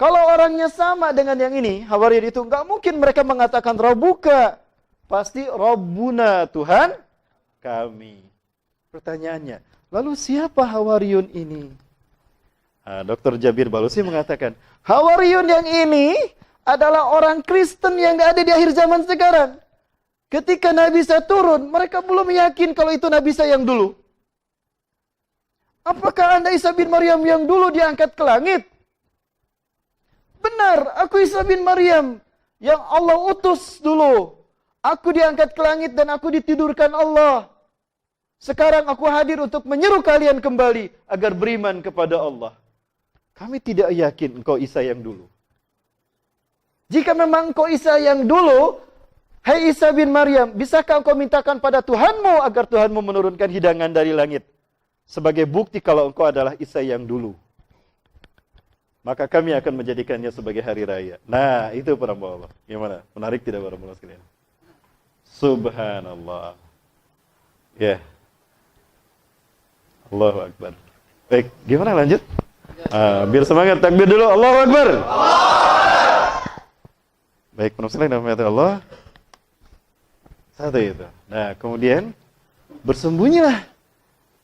Kalau orangnya sama dengan yang ini, Hawariyun itu, nggak mungkin mereka mengatakan Rabbuka. Pasti Rabbuna, Tuhan kami. Pertanyaannya, lalu siapa Hawariyun ini? Dr. Jabir Balusi mengatakan, Hawariyun yang ini adalah orang Kristen yang nggak ada di akhir zaman sekarang. Ketika Nabi Isa turun, mereka belum yakin kalau itu Nabi Isa yang dulu. Apakah Anda Isa bin Maryam yang dulu diangkat ke langit? Benar, aku Isa bin Maryam yang Allah utus dulu. Aku diangkat ke langit dan aku ditidurkan Allah. Sekarang aku hadir untuk menyeru kalian kembali agar beriman kepada Allah. Kami tidak yakin engkau Isa yang dulu. Jika memang engkau Isa yang dulu, hai Isa bin Maryam, bisakah engkau mintakan pada Tuhanmu agar Tuhanmu menurunkan hidangan dari langit? Sebagai bukti kalau engkau adalah Isa yang dulu. Maka kami akan menjadikannya sebagai hari raya. Nah, itu para hamba Allah. Gimana? Menarik tidak para hamba sekalian? Subhanallah. Ya. Allahu Akbar. Baik, gimana lanjut? Biar semangat, takbir dulu. Allahu Akbar. Baik, para hamba sekalian, nama Allah. Satu itu. Nah, kemudian bersembunyilah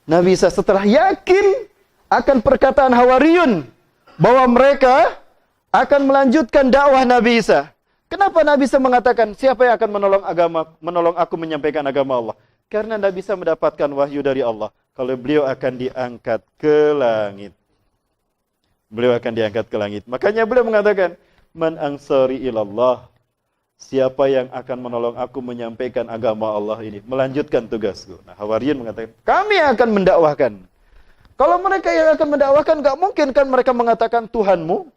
Nabi Isa setelah yakin akan perkataan Hawariyun bahwa mereka akan melanjutkan dakwah Nabi Isa. Kenapa Nabi Isa mengatakan, siapa yang akan menolong aku menyampaikan agama Allah? Karena Nabi Isa mendapatkan wahyu dari Allah kalau beliau akan diangkat ke langit. Beliau akan diangkat ke langit. Makanya beliau mengatakan, man ansari ilallah. Siapa yang akan menolong aku menyampaikan agama Allah ini, melanjutkan tugasku. Nah, Hawariyun mengatakan, kami akan mendakwahkan. Kalau mereka yang akan mendakwahkan, gak mungkin kan mereka mengatakan Tuhanmu.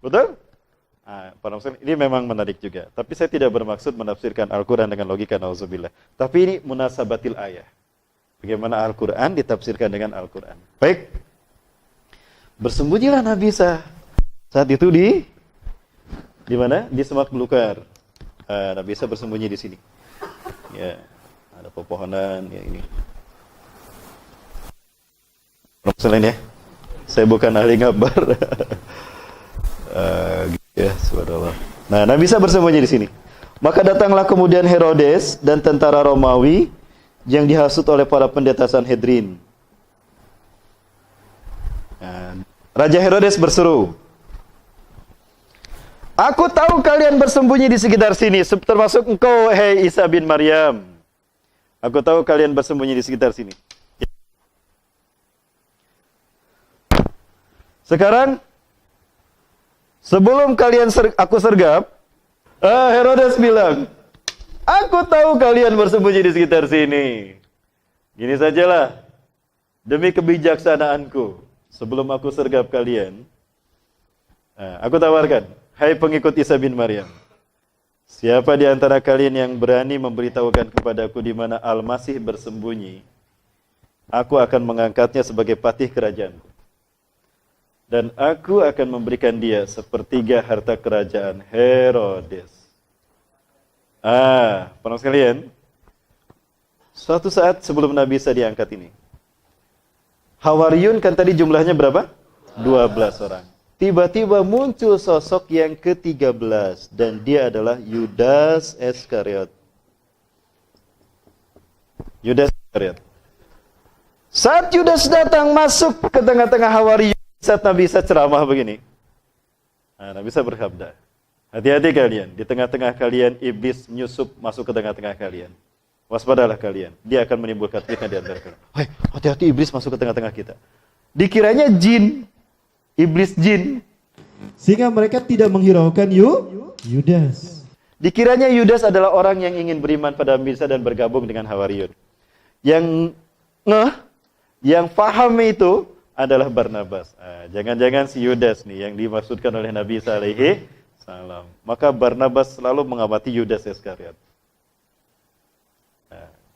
Betul? Nah, ini memang menarik juga. Tapi saya tidak bermaksud menafsirkan Al-Quran dengan logika, na'udzubillah. Tapi ini munasabatil ayah. Bagaimana Al-Quran ditafsirkan dengan Al-Quran. Baik. Bersembunyilah Nabi Isa. Saat itu di mana? Di semak belukar. Nabi Isa bersembunyi di sini. Ya, ada pepohonan ya ini. Selain ya, saya bukan ahli ngabar. Ya, subhanallah. Nah, Nabi Isa bersembunyi di sini. Maka datanglah kemudian Herodes dan tentara Romawi yang dihasut oleh para pendeta Sanhedrin. Nah, Raja Herodes berseru, aku tahu kalian bersembunyi di sekitar sini, termasuk engkau, hei Isa bin Maryam. Aku tahu kalian bersembunyi di sekitar sini. Sekarang, sebelum kalian aku sergap, Herodes bilang, aku tahu kalian bersembunyi di sekitar sini. Gini sajalah, demi kebijaksanaanku, sebelum aku sergap kalian, aku tawarkan, hai pengikut Isa bin Maryam, siapa di antara kalian yang berani memberitahukan kepadaku di mana Al-Masih bersembunyi, aku akan mengangkatnya sebagai patih kerajaanku. Dan aku akan memberikan dia sepertiga harta kerajaan Herodes. Para sekalian, suatu saat sebelum Nabi Isa diangkat ini, Hawariyun kan tadi jumlahnya berapa? 12 orang. Tiba-tiba muncul sosok yang ke-13 dan dia adalah Yudas Iskariot. Yudas Iskariot. Saat Yudas datang masuk ke tengah-tengah Hawariyun, saat Nabi Isa ceramah begini, Nabi Isa bersabda, hati-hati kalian, di tengah-tengah kalian iblis menyusup masuk ke tengah-tengah kalian. Waspadalah kalian, dia akan menimbulkan fitnah di antara kalian. Hei, hati-hati iblis masuk ke tengah-tengah kita. Dikiranya jin, iblis jin. Sehingga mereka tidak menghiraukan Yudas. Dikiranya Yudas adalah orang yang ingin beriman pada Nabi Isa dan bergabung dengan Hawariyun. Yang paham itu adalah Barnabas. Jangan-jangan si Yudas nih yang dimaksudkan oleh Nabi Isa alaihi salam. Maka Barnabas selalu mengamati Yudas Iskariot.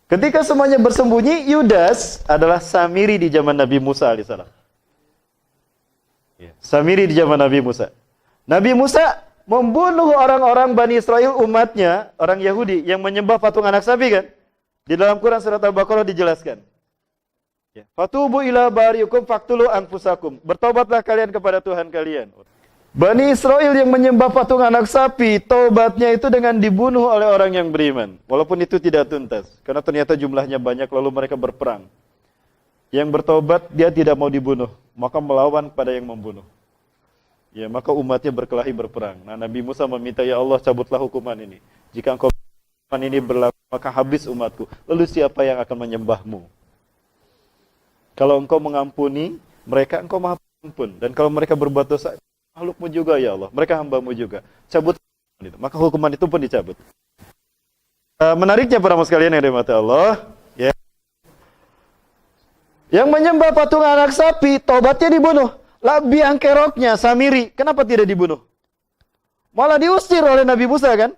Ketika semuanya bersembunyi, Yudas adalah Samiri di zaman Nabi Musa alaihissalam. Samiri di zaman Nabi Musa. Nabi Musa membunuh orang-orang Bani Israel, umatnya, orang Yahudi yang menyembah patung anak sapi kan? Di dalam Quran surat Al-Baqarah dijelaskan. Fatubu ila bariukum faktulu anfusakum. Bertobatlah kalian kepada Tuhan kalian. Bani Israel yang menyembah patung anak sapi, taubatnya itu dengan dibunuh oleh orang yang beriman. Walaupun itu tidak tuntas, karena ternyata jumlahnya banyak, lalu mereka berperang. Yang bertobat, dia tidak mau dibunuh, maka melawan pada yang membunuh. Ya, maka umatnya berkelahi berperang. Nah, Nabi Musa meminta, ya Allah, cabutlah hukuman ini. Jika engkau hukuman ini berlaku, maka habis umatku. Lalu siapa yang akan menyembahmu? Kalau engkau mengampuni mereka, engkau maha pengampun. Dan kalau mereka berbuat dosa, makhlukmu juga ya Allah. Mereka hambamu juga. Cabut itu. Maka hukuman itu pun dicabut. Menariknya para muslim sekalian yang dirahmati Allah, ya. Yang menyembah patung anak sapi, taubatnya dibunuh. Biang keroknya, Samiri, kenapa tidak dibunuh? Malah diusir oleh Nabi Musa kan?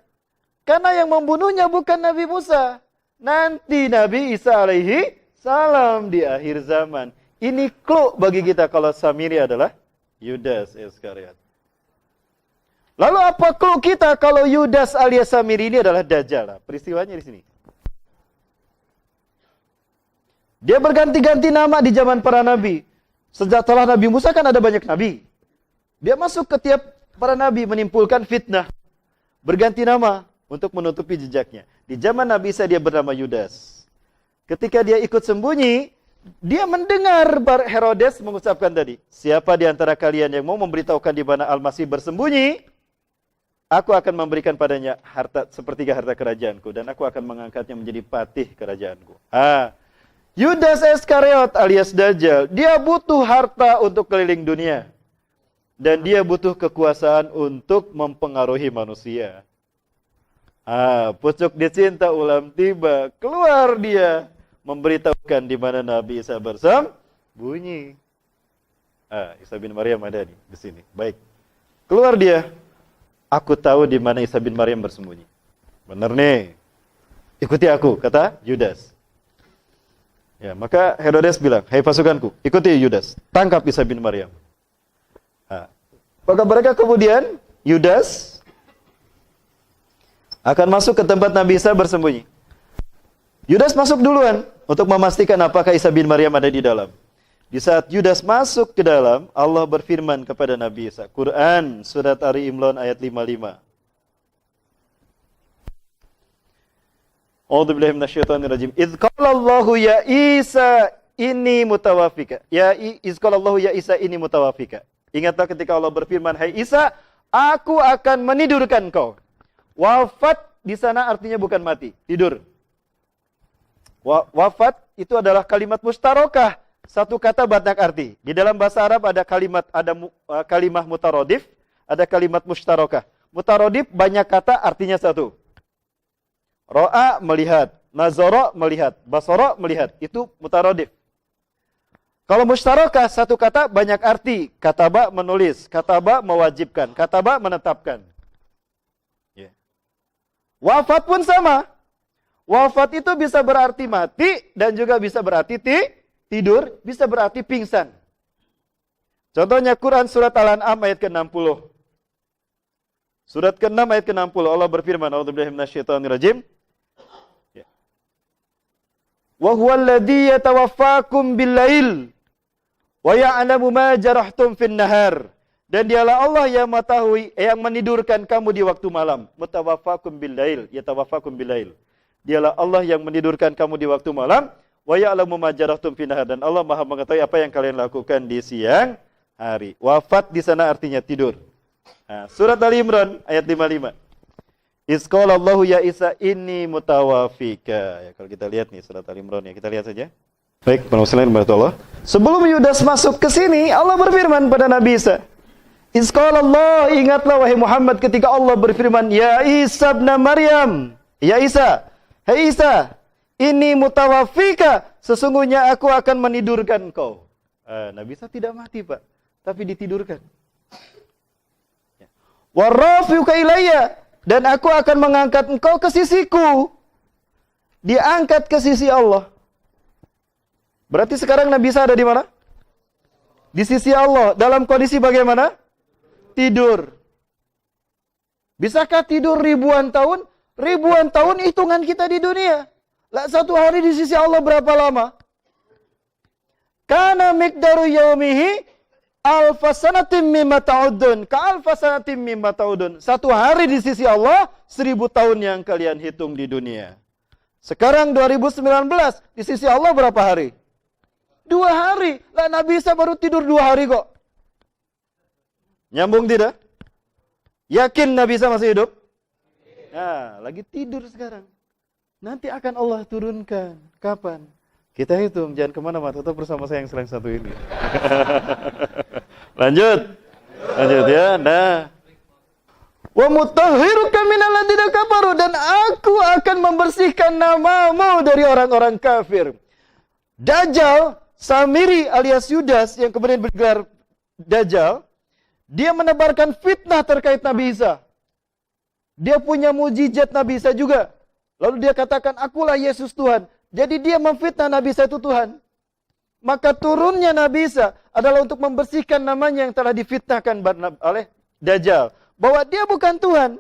Karena yang membunuhnya bukan Nabi Musa. Nanti Nabi Isa alaihi salam di akhir zaman. Ini clue bagi kita kalau Samiri adalah Yudas Iskariot. Lalu apa clue kita kalau Yudas alias Samiri ini adalah Dajjal? Peristiwanya di sini. Dia berganti-ganti nama di zaman para nabi. Setelah Nabi Musa kan ada banyak nabi. Dia masuk ke tiap para nabi menimbulkan fitnah. Berganti nama untuk menutupi jejaknya. Di zaman Nabi Isa dia bernama Yudas. Ketika dia ikut sembunyi, dia mendengar Herodes mengucapkan tadi, siapa di antara kalian yang mau memberitahukan di mana Al-Masih bersembunyi, aku akan memberikan padanya harta sepertiga harta kerajaanku dan aku akan mengangkatnya menjadi patih kerajaanku. Yudas Iskariot alias Dajjal, dia butuh harta untuk keliling dunia. Dan dia butuh kekuasaan untuk mempengaruhi manusia. Pucuk dicinta ulam tiba, keluar dia memberitahukan di mana Nabi Isa bersembunyi. Isa bin Maryam ada di sini. Baik. Keluar dia. Aku tahu di mana Isa bin Maryam bersembunyi. Benar nih. Ikuti aku, kata Yudas. Ya, maka Herodes bilang, "Hai pasukanku, ikuti Yudas, tangkap Isa bin Maryam." Maka mereka kemudian Yudas akan masuk ke tempat Nabi Isa bersembunyi. Yudas masuk duluan untuk memastikan apakah Isa bin Maryam ada di dalam. Di saat Yudas masuk ke dalam, Allah berfirman kepada Nabi Isa. Quran surat Ali Imran ayat 55. A'udzubillahi minasyaitonirrajim. Idz qala Allahu ya Isa inni mutawaffika. Idz qala Allahu ya Isa inni mutawaffika. Ingatlah ketika Allah berfirman, "Hai Isa, aku akan menidurkan kau." Wafat di sana artinya bukan mati, tidur. Wafat itu adalah kalimat mustarokah, satu kata banyak arti. Di dalam bahasa Arab ada kalimah mutarodif, ada kalimat mustarokah. Mutarodif banyak kata artinya satu. Ro'a melihat, nazara melihat, basara melihat, itu mutarodif. Kalau mustarokah satu kata banyak arti, kataba menulis, kataba mewajibkan, kataba menetapkan. Wafat pun sama. Wafat itu bisa berarti mati dan juga bisa berarti tidur, bisa berarti pingsan. Contohnya Quran surat Al-An'am ayat ke-60. Surat ke-6 ayat ke-60 Allah berfirman, A'udzubillahi minasyaitonirrajim. Wa huwal ladzi yatawaffakum bil-lail wa ya'lamu ma jarahtum fin nahar. Dan dialah Allah yang mengetahui, yang menidurkan kamu di waktu malam. Mutawaffakum bil-lail, yatawaffakum bil-lail. Dialah Allah yang menidurkan kamu di waktu malam. Wa ya'lamu ma jarahtum fin nahar. Dan Allah Maha mengetahui apa yang kalian lakukan di siang hari. Wafat di sana artinya tidur. Surat Ali Imran ayat 55. Iz qala Allahu ya Isa inni mutawaffika. Ya, kalau kita lihat nih surat Ali Imran ya, kita lihat saja. Baik, para muslimin Allah. Sebelum Yudas masuk ke sini, Allah berfirman pada Nabi Isa. Iz qala Allah, ingatlah wahai Muhammad ketika Allah berfirman, ya Isa bin Maryam. Ya Isa, hai Isa, ini mutawaffika, sesungguhnya aku akan menidurkan kau. Nabi Isa tidak mati, Pak, tapi ditidurkan. Wa rafiuka ilayya, dan aku akan mengangkat engkau ke sisiku. Diangkat ke sisi Allah. Berarti sekarang Nabi Isa ada di mana? Di sisi Allah. Dalam kondisi bagaimana? Tidur. Bisakah tidur ribuan tahun? Ribuan tahun hitungan kita di dunia. Lah satu hari di sisi Allah berapa lama? Kana miqdaru yaumihi alfasanatim mimma ta'udun, ka alfasanatim mimma ta'udun. Satu hari di sisi Allah 1000 tahun yang kalian hitung di dunia. Sekarang 2019, di sisi Allah berapa hari? 2 hari. Lah Nabi Isa baru tidur 2 hari kok. Nyambung tidak? Yakin Nabi Isa masih hidup? Nah, lagi tidur sekarang. Nanti akan Allah turunkan. Kapan? Kita hitung, jangan kemana-mana, tetap bersama saya yang selain satu ini. Lanjut ya. Nah, wa mutahhiruka minal ladzina kafaru, dan aku akan membersihkan namamu dari orang-orang kafir. Dajjal, Samiri alias Yudas yang kemudian bergelar Dajjal, dia menebarkan fitnah terkait Nabi Isa. Dia punya mujizat Nabi Isa juga. Lalu dia katakan, akulah Yesus Tuhan. Jadi dia memfitnah Nabi Isa itu Tuhan. Maka turunnya Nabi Isa adalah untuk membersihkan namanya yang telah difitnahkan oleh Dajjal. Bahwa dia bukan Tuhan.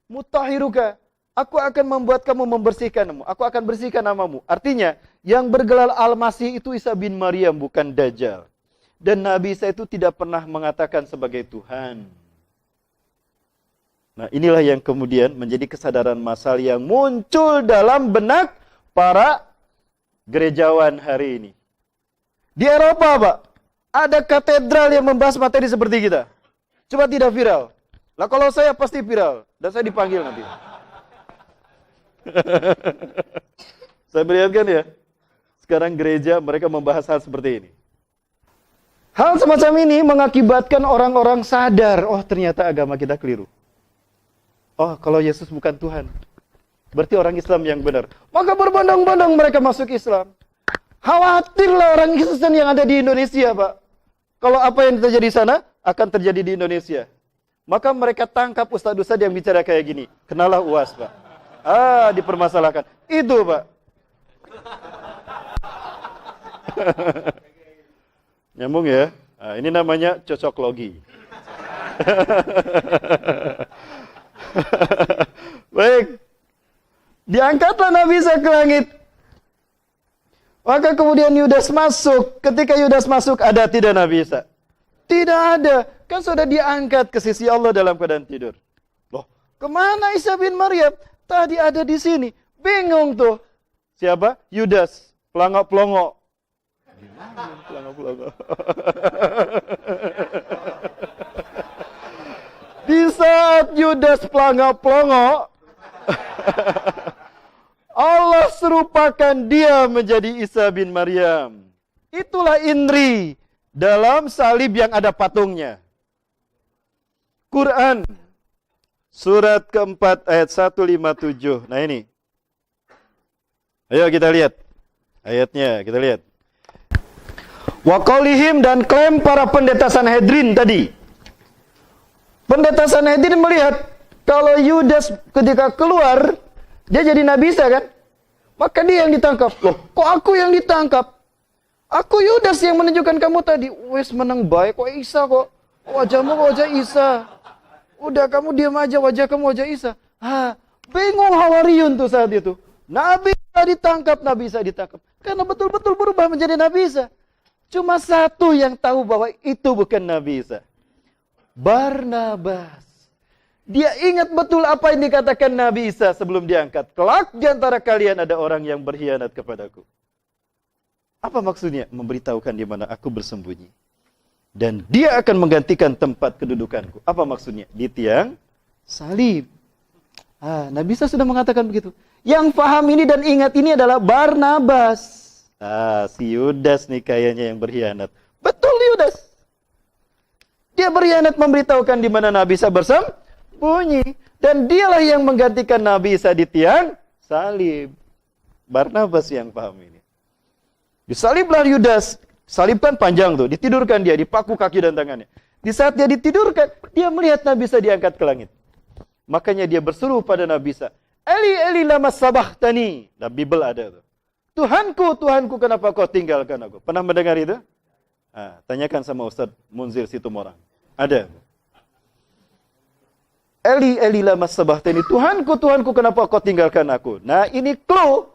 Mutahhiruka. Aku akan membuat kamu membersihkanmu. Aku akan bersihkan namamu. Artinya, yang bergelar Al-Masih itu Isa bin Maryam, bukan Dajjal. Dan Nabi Isa itu tidak pernah mengatakan sebagai Tuhan. Nah, inilah yang kemudian menjadi kesadaran massal yang muncul dalam benak para gerejawan hari ini. Di Eropa, Pak, ada katedral yang membahas materi seperti kita. Coba tidak viral. Lah kalau saya pasti viral dan saya dipanggil nanti. Saya melihatkan ya, sekarang gereja mereka membahas hal seperti ini. Hal semacam ini mengakibatkan orang-orang sadar, oh ternyata agama kita keliru. Oh, kalau Yesus bukan Tuhan, berarti orang Islam yang benar. Maka berbondong-bondong mereka masuk Islam. Khawatirlah orang Kristen yang ada di Indonesia, Pak. Kalau apa yang terjadi di sana, akan terjadi di Indonesia. Maka mereka tangkap ustadz-ustadz yang bicara kayak gini. Kenalah UAS, Pak. Dipermasalahkan. Itu, Pak. Nyambung ya? Nah, ini namanya cocoklogi. Baik. Diangkatlah Nabi Isa ke langit. Maka kemudian Yudas masuk. Ketika Yudas masuk, ada tidak Nabi Isa? Tidak ada. Kan sudah diangkat ke sisi Allah dalam keadaan tidur. Loh, kemana Isa bin Maryam? Tadi ada di sini. Bingung tuh. Siapa? Yudas. Pelangok-pelongok. Gimana pelangok-pelongok? Di saat Yudas pelangok-pelongok, Allah serupakan dia menjadi Isa bin Maryam. Itulah indri dalam salib yang ada patungnya. Quran surat keempat ayat 157. Nah ini. Ayo kita lihat. Ayatnya kita lihat. Wa qaulihim, dan klaim para pendeta Sanhedrin tadi. Pendeta Sanhedrin melihat kalau Yudas ketika keluar, dia jadi Nabi Isa kan? Maka dia yang ditangkap. Loh, kok aku yang ditangkap? Aku Yudas yang menunjukkan kamu tadi. Wes menang baik, kok Isa kok? Wajahmu wajah Isa. Udah kamu diam aja, wajah kamu wajah Isa. Bingung Hawariyun tuh saat itu. Nabi Isa ditangkap, Nabi Isa ditangkap. Karena betul-betul berubah menjadi Nabi Isa. Cuma satu yang tahu bahwa itu bukan Nabi Isa. Barnabas. Dia ingat betul apa yang dikatakan Nabi Isa sebelum diangkat. Kelak di antara kalian ada orang yang berkhianat kepadaku. Apa maksudnya? Memberitahukan di mana aku bersembunyi. Dan dia akan menggantikan tempat kedudukanku. Apa maksudnya? Di tiang salib. Nabi Isa sudah mengatakan begitu. Yang paham ini dan ingat ini adalah Barnabas. Si Yudas nih kayaknya yang berkhianat. Betul Yudas. Dia berkhianat memberitahukan di mana Nabi Isa bersembunyi. Dan dialah yang menggantikan Nabi Isa di tiang salib. Barnabas yang paham ini. Disaliblah Yudas. Salib kan panjang tuh. Ditidurkan dia. Dipaku kaki dan tangannya. Di saat dia ditidurkan, dia melihat Nabi Isa diangkat ke langit. Makanya dia berseru pada Nabi Isa. Eli, Eli lama sabahtani. Nah, Bible ada tuh. Tuhanku, Tuhanku, kenapa kau tinggalkan aku? Pernah mendengar itu? Tanyakan sama Ustaz Munzir Situmorang. Ada. Eli, Eli lama sabahtani. Tuhanku, Tuhanku, kenapa kau tinggalkan aku? Nah, ini clue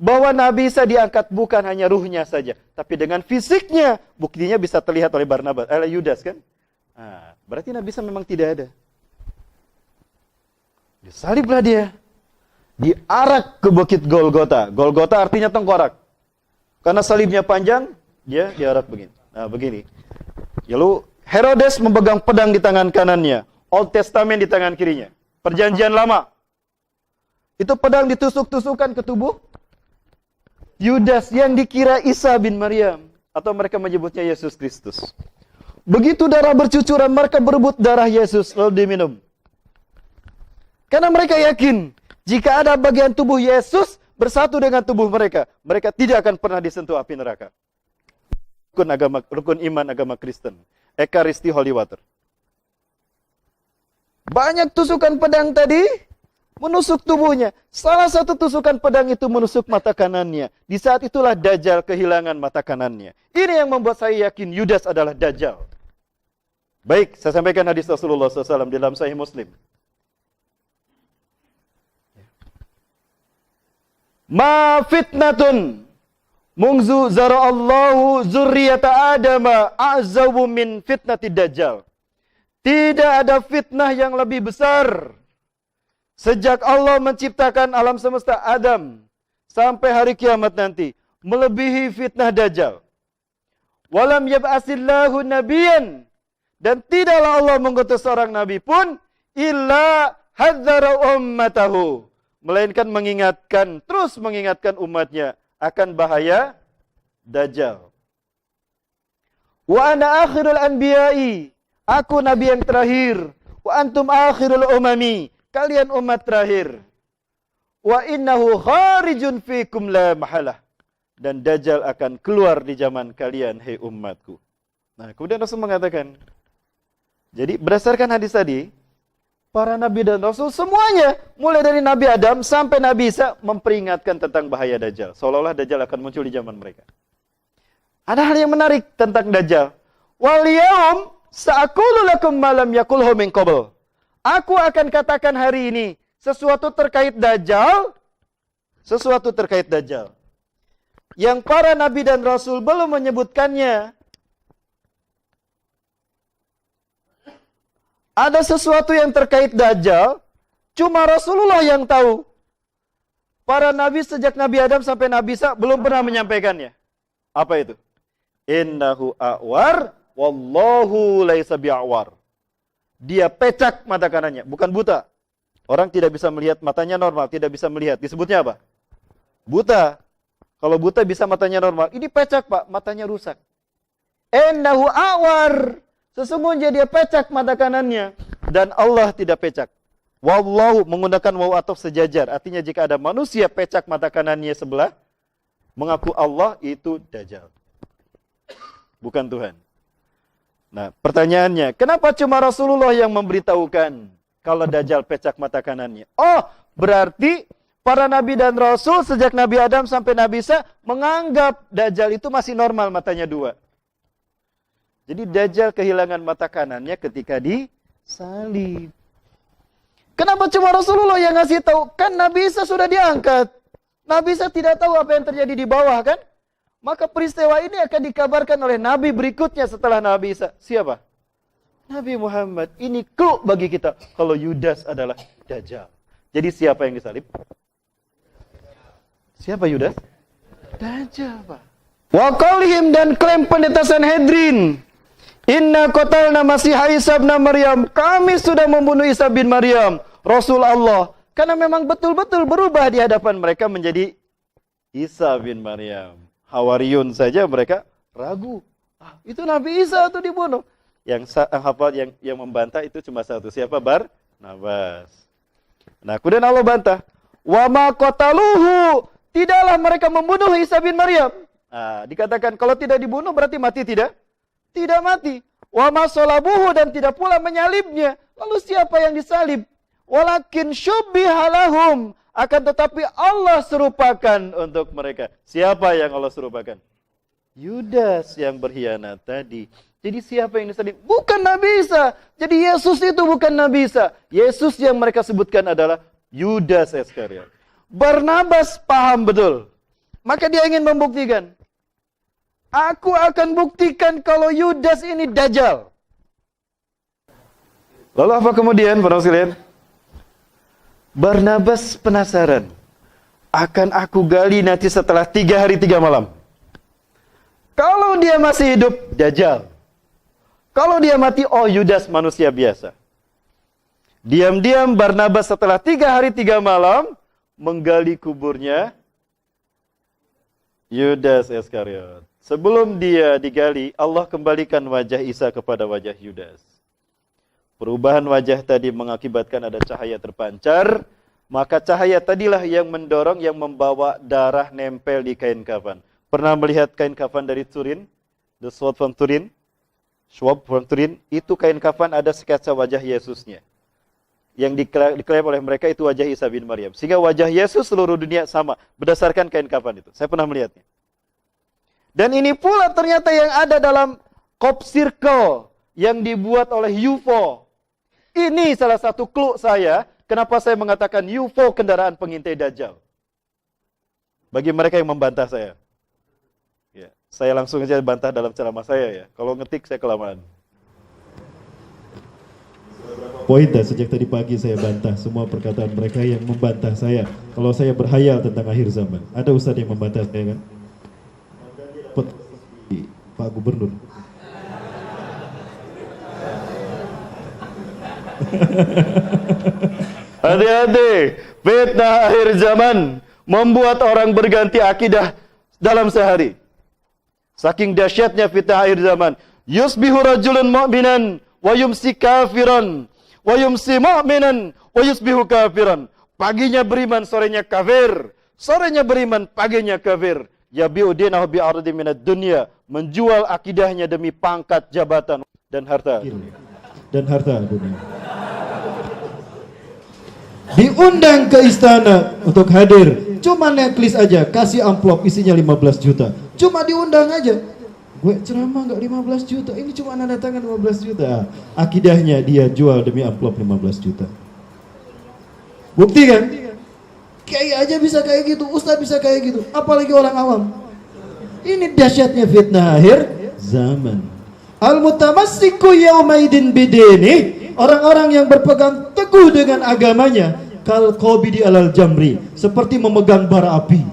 bahwa Nabi Isa diangkat bukan hanya ruhnya saja, tapi dengan fisiknya. Buktinya bisa terlihat oleh Yudas kan? Nah, berarti Nabi Isa memang tidak ada. Disaliblah dia. Diarak ke bukit Golgota. Golgota artinya tengkorak. Karena salibnya panjang, dia diarak begini. Nah, begini. Lalu Herodes memegang pedang di tangan kanannya, Old Testament di tangan kirinya. Perjanjian lama. Itu pedang ditusuk-tusukkan ke tubuh Yudas yang dikira Isa bin Maryam. Atau mereka menyebutnya Yesus Kristus. Begitu darah bercucuran, mereka berebut darah Yesus, lalu diminum. Karena mereka yakin, jika ada bagian tubuh Yesus bersatu dengan tubuh mereka, mereka tidak akan pernah disentuh api neraka. Rukun iman agama Kristen. Ekaristi Holy Water. Banyak tusukan pedang tadi menusuk tubuhnya. Salah satu tusukan pedang itu menusuk mata kanannya. Di saat itulah Dajjal kehilangan mata kanannya. Ini yang membuat saya yakin Yudas adalah Dajjal. Baik, saya sampaikan hadis Rasulullah SAW di dalam Sahih Muslim. Ma fitnatun mungzu zara'allahu zurriyata adama a'zawu min fitnati Dajjal. Tidak ada fitnah yang lebih besar sejak Allah menciptakan alam semesta Adam sampai hari kiamat nanti, melebihi fitnah Dajjal. Walam yab'asillahu nabiyan, dan tidaklah Allah mengutus seorang nabi pun illa hadzara ummatahu, melainkan mengingatkan, terus mengingatkan umatnya akan bahaya Dajjal. Wa ana akhirul anbiya'i, aku nabi yang terakhir. Wa antum akhirul umami, kalian umat terakhir. Wa innahu kharijun fikum la mahalah, dan Dajjal akan keluar di zaman kalian, hei umatku. Nah, kemudian Rasul mengatakan, jadi berdasarkan hadis tadi, para nabi dan rasul semuanya, mulai dari Nabi Adam sampai Nabi Isa, memperingatkan tentang bahaya Dajjal. Seolah-olah Dajjal akan muncul di zaman mereka. Ada hal yang menarik tentang Dajjal. Wal yaum sa'aqulu lakum ma lam yaqulhu min qabl. Aku akan katakan hari ini sesuatu terkait Dajjal, yang para nabi dan rasul belum menyebutkannya. Ada sesuatu yang terkait Dajjal, cuma Rasulullah yang tahu. Para nabi sejak Nabi Adam sampai Nabi Isa belum pernah menyampaikannya. Apa itu? Innahu a'war, wallahu laisa bi'awar. Dia pecak mata kanannya, bukan buta. Orang tidak bisa melihat, matanya normal, tidak bisa melihat. Disebutnya apa? Buta. Kalau buta bisa matanya normal. Ini pecak, Pak, matanya rusak. Innahu a'war. Sesungguhnya dia pecak mata kanannya. Dan Allah tidak pecak. Wallahu menggunakan waw ataf sejajar. Artinya jika ada manusia pecak mata kanannya sebelah, mengaku Allah, itu Dajjal. Bukan Tuhan. Nah, pertanyaannya, kenapa cuma Rasulullah yang memberitahukan kalau Dajjal pecak mata kanannya? Oh, berarti para nabi dan rasul sejak Nabi Adam sampai Nabi Isa menganggap Dajjal itu masih normal, matanya dua. Jadi Dajjal kehilangan mata kanannya ketika disalib. Kenapa cuma Rasulullah yang ngasih tahu? Kan Nabi Isa sudah diangkat. Nabi Isa tidak tahu apa yang terjadi di bawah kan? Maka peristiwa ini akan dikabarkan oleh Nabi berikutnya setelah Nabi Isa. Siapa? Nabi Muhammad. Ini clue bagi kita kalau Yudas adalah Dajjal. Jadi siapa yang disalib? Siapa Yudas? Dajjal, Pak. Wa qaulihim, dan klaim pendeta Sanhedrin. Inna qatalna Masiha Isa bin Maryam. Kami sudah membunuh Isa bin Maryam, Rasul Allah. Karena memang betul-betul berubah di hadapan mereka menjadi Isa bin Maryam. Hawariyun saja mereka ragu. Ah, itu Nabi Isa itu dibunuh. Yang hafal yang membantah itu cuma satu. Siapa? Barnabas. Nah, kemudian Allah bantah. Wa ma qataluhu. Tidaklah mereka membunuh Isa bin Maryam. Nah, dikatakan kalau tidak dibunuh berarti mati tidak? Tidak mati. Wa ma salabuhu, dan tidak pula menyalibnya. Lalu siapa yang disalib? Walakin syubbiha lahum, akan tetapi Allah serupakan untuk mereka. Siapa yang Allah serupakan? Yudas yang berkhianat tadi. Jadi siapa yang disalib? Bukan Nabi Isa. Jadi Yesus itu bukan Nabi Isa. Yesus yang mereka sebutkan adalah Yudas Iskariot. Barnabas paham betul. Maka dia ingin membuktikan. Aku akan buktikan kalau Yudas ini dajjal. Lalu apa kemudian, para sekalian? Barnabas penasaran. Akan aku gali nanti setelah 3 hari 3 malam. Kalau dia masih hidup, dajjal. Kalau dia mati, oh Yudas manusia biasa. Diam-diam Barnabas setelah 3 hari 3 malam menggali kuburnya Yudas Iskariot. Sebelum dia digali, Allah kembalikan wajah Isa kepada wajah Yudas. Perubahan wajah tadi mengakibatkan ada cahaya terpancar, maka cahaya tadilah yang mendorong, yang membawa darah nempel di kain kafan. Pernah melihat kain kafan dari Turin? The Sword from Turin? Schwab from Turin, itu kain kafan ada sketsa wajah Yesusnya. Yang diklaim oleh mereka itu wajah Isa bin Maryam. Sehingga wajah Yesus seluruh dunia sama, berdasarkan kain kafan itu. Saya pernah melihatnya. Dan ini pula ternyata yang ada dalam Cop Circle yang dibuat oleh UFO. Ini salah satu clue saya, kenapa saya mengatakan UFO kendaraan pengintai Dajjal. Bagi mereka yang membantah saya. Ya, saya langsung saja bantah dalam ceramah saya ya. Kalau ngetik saya kelamaan. Poin dah, sejak tadi pagi saya bantah semua perkataan mereka yang membantah saya. Kalau saya berhayal tentang akhir zaman. Ada ustaz yang membantah saya kan? Pak Gubernur. Hati-hati, fitnah akhir zaman membuat orang berganti akidah dalam sehari. Saking dahsyatnya fitnah akhir zaman. Yusbihu rajulun mu'minan wa yumsi kafiran wa yumsi mu'minan wa yusbihu kafiran. Paginya beriman, sorenya kafir. Sorenya beriman, paginya kafir. Yabi'u dinahu bi'ardi minad dunya. Menjual akidahnya demi pangkat, jabatan dan harta. Dan harta dunia. Diundang ke istana untuk hadir. Cuma necklace aja, kasih amplop isinya 15 juta. Cuma diundang aja. Gue ceramah nggak 15 juta, ini cuma nanda tangan 15 juta. Akidahnya dia jual demi amplop 15 juta. Bukti kan? Kayak aja bisa kayak gitu, ustaz bisa kayak gitu. Apalagi orang awam. Ini dahsyatnya fitnah akhir zaman. Al-mutamassiku yaumaidin bidini. Orang-orang yang berpegang teguh dengan agamanya, kal qabidi alal jamri, seperti memegang bara api.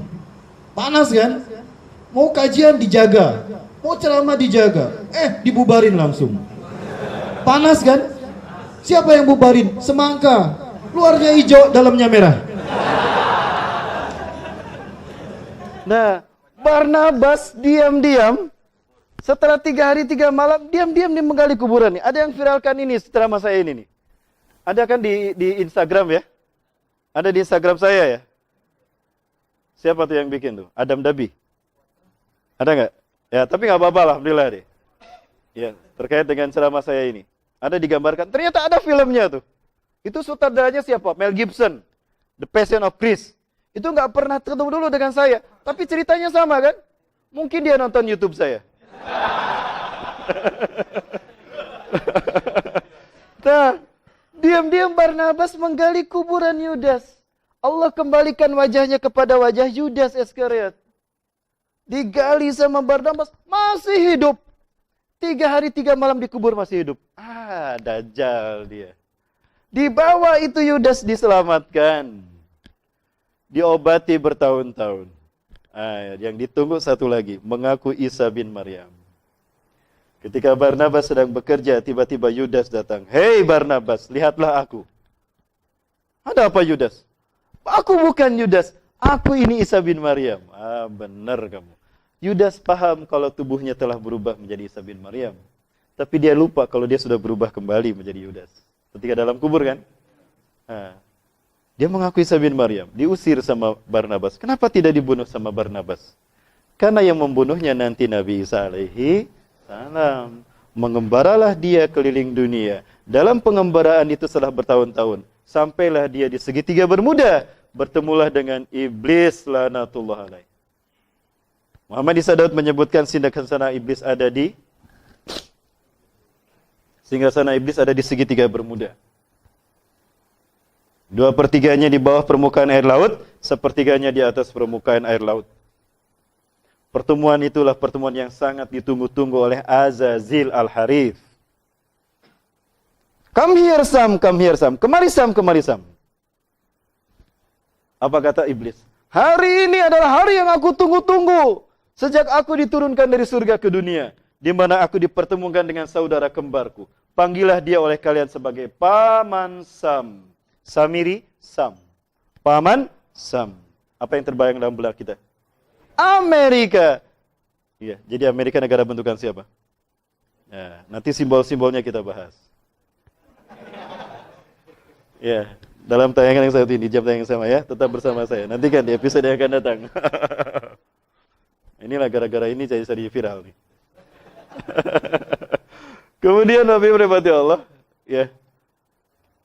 Panas kan? Mau kajian dijaga, mau ceramah dijaga, dibubarin langsung. Panas kan? Siapa yang bubarin? Semangka, luarnya hijau, dalamnya merah. Nah, Barnabas diam-diam setelah 3 hari 3 malam, diam-diam dia menggali kuburan nih. Ada yang viralkan ini setelah masa ini nih. Ada kan di Instagram ya? Ada di Instagram saya ya? Siapa tuh yang bikin tuh? Adam Dabi. Ada nggak? Ya, tapi nggak apa-apa, alhamdulillah deh. Ya, terkait dengan ceramah saya ini. Ada digambarkan, ternyata ada filmnya tuh. Itu sutradaranya siapa? Mel Gibson. The Passion of Christ. Itu nggak pernah ketemu dulu dengan saya. Tapi ceritanya sama kan? Mungkin dia nonton YouTube saya. Nah, diam-diam Barnabas menggali kuburan Yudas. Allah kembalikan wajahnya kepada wajah Yudas Iskariot. Digali sama Barnabas, masih hidup. 3 hari 3 malam dikubur masih hidup. Dajjal dia. Dibawa itu Yudas diselamatkan. Diobati bertahun-tahun. Yang ditunggu satu lagi, mengaku Isa bin Maryam. Ketika Barnabas sedang bekerja, tiba-tiba Yudas datang. Hei Barnabas, lihatlah aku. Ada apa Yudas? Aku bukan Yudas, aku ini Isa bin Maryam. Benar kamu. Yudas paham kalau tubuhnya telah berubah menjadi Isa bin Maryam. Tapi dia lupa kalau dia sudah berubah kembali menjadi Yudas. Ketika dalam kubur kan? Dia mengaku Isa bin Maryam, diusir sama Barnabas. Kenapa tidak dibunuh sama Barnabas? Karena yang membunuhnya nanti Nabi Isa alaihi salam. Mengembaralah dia keliling dunia. Dalam pengembaraan itu setelah bertahun-tahun, sampailah dia di segitiga Bermuda, bertemulah dengan iblis laknatullah alaih. Muhammad Isa Daud menyebutkan singgasana iblis ada di segitiga Bermuda. 2/3-nya di bawah permukaan air laut, 1/3-nya di atas permukaan air laut. Pertemuan itulah pertemuan yang sangat ditunggu-tunggu oleh Azazil Al-Harith. Come here Sam, come here Sam. Kemari Sam, kemari Sam. Apa kata iblis? Hari ini adalah hari yang aku tunggu-tunggu. Sejak aku diturunkan dari surga ke dunia. Di mana aku dipertemukan dengan saudara kembarku. Panggillah dia oleh kalian sebagai Paman Sam. Samiri Sam. Paman Sam. Apa yang terbayang dalam benak kita? Amerika. Iya, jadi Amerika negara bentukan siapa? Ya, nanti simbol-simbolnya kita bahas. Ya, dalam tayangan yang satu ini, jam tayang yang sama ya, tetap bersama saya. Nantikan di episode yang akan datang. Inilah gara-gara ini jadi viral nih. Kemudian Nabi merepati Allah, ya.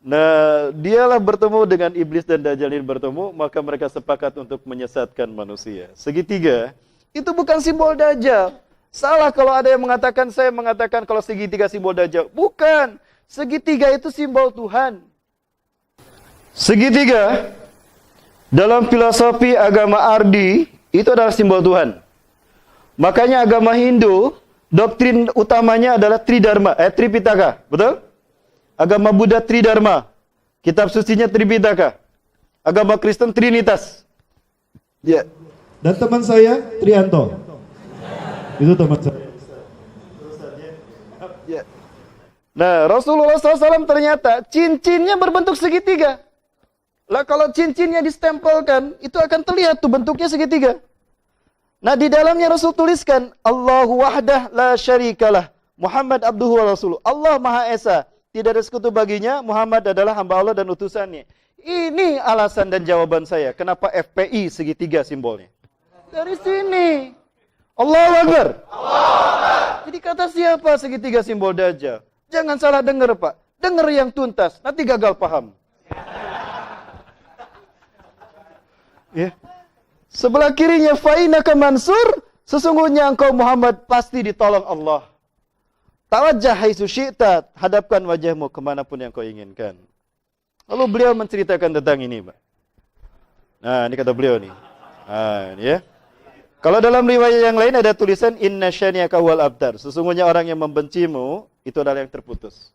Nah, dialah bertemu dengan iblis dan Dajjal ini bertemu, maka mereka sepakat untuk menyesatkan manusia. Segitiga itu bukan simbol Dajjal. Salah kalau ada yang mengatakan, saya mengatakan kalau segitiga simbol Dajjal. Bukan. Segitiga itu simbol Tuhan. Segitiga dalam filosofi agama Ardi itu adalah simbol Tuhan. Makanya agama Hindu doktrin utamanya adalah Tripitaka, betul? Agama Buddha Tridharma, kitab sucinya Tripitaka. Agama Kristen Trinitas. Ya. Dan teman saya Trianto. Itu teman saya. Ya. Nah, Rasulullah SAW ternyata cincinnya berbentuk segitiga. Lah kalau cincinnya distempelkan, itu akan terlihat tuh bentuknya segitiga. Nah di dalamnya Rasul tuliskan, Allahu wahdah la syarikalah, Muhammad abduhu wa rasuluh. Allah Maha Esa, tidak ada sekutu baginya, Muhammad adalah hamba Allah dan utusannya. Ini alasan dan jawaban saya, kenapa FPI segitiga simbolnya. Dari sini. Allahu Akbar. Jadi kata siapa segitiga simbol Dajjal? Jangan salah dengar Pak, dengar yang tuntas, nanti gagal paham. Ya. Sebelah kirinya fa'inaka mansur, sesungguhnya engkau Muhammad pasti ditolong Allah. Tawajjah haitsu syi'ta, hadapkan wajahmu kemanapun yang kau inginkan. Lalu beliau menceritakan tentang ini, Pak. Nah, ini kata beliau nih. Nah, ini ya. Kalau dalam riwayat yang lain ada tulisan inna syani'aka wal abtar. Sesungguhnya orang yang membencimu itu adalah yang terputus.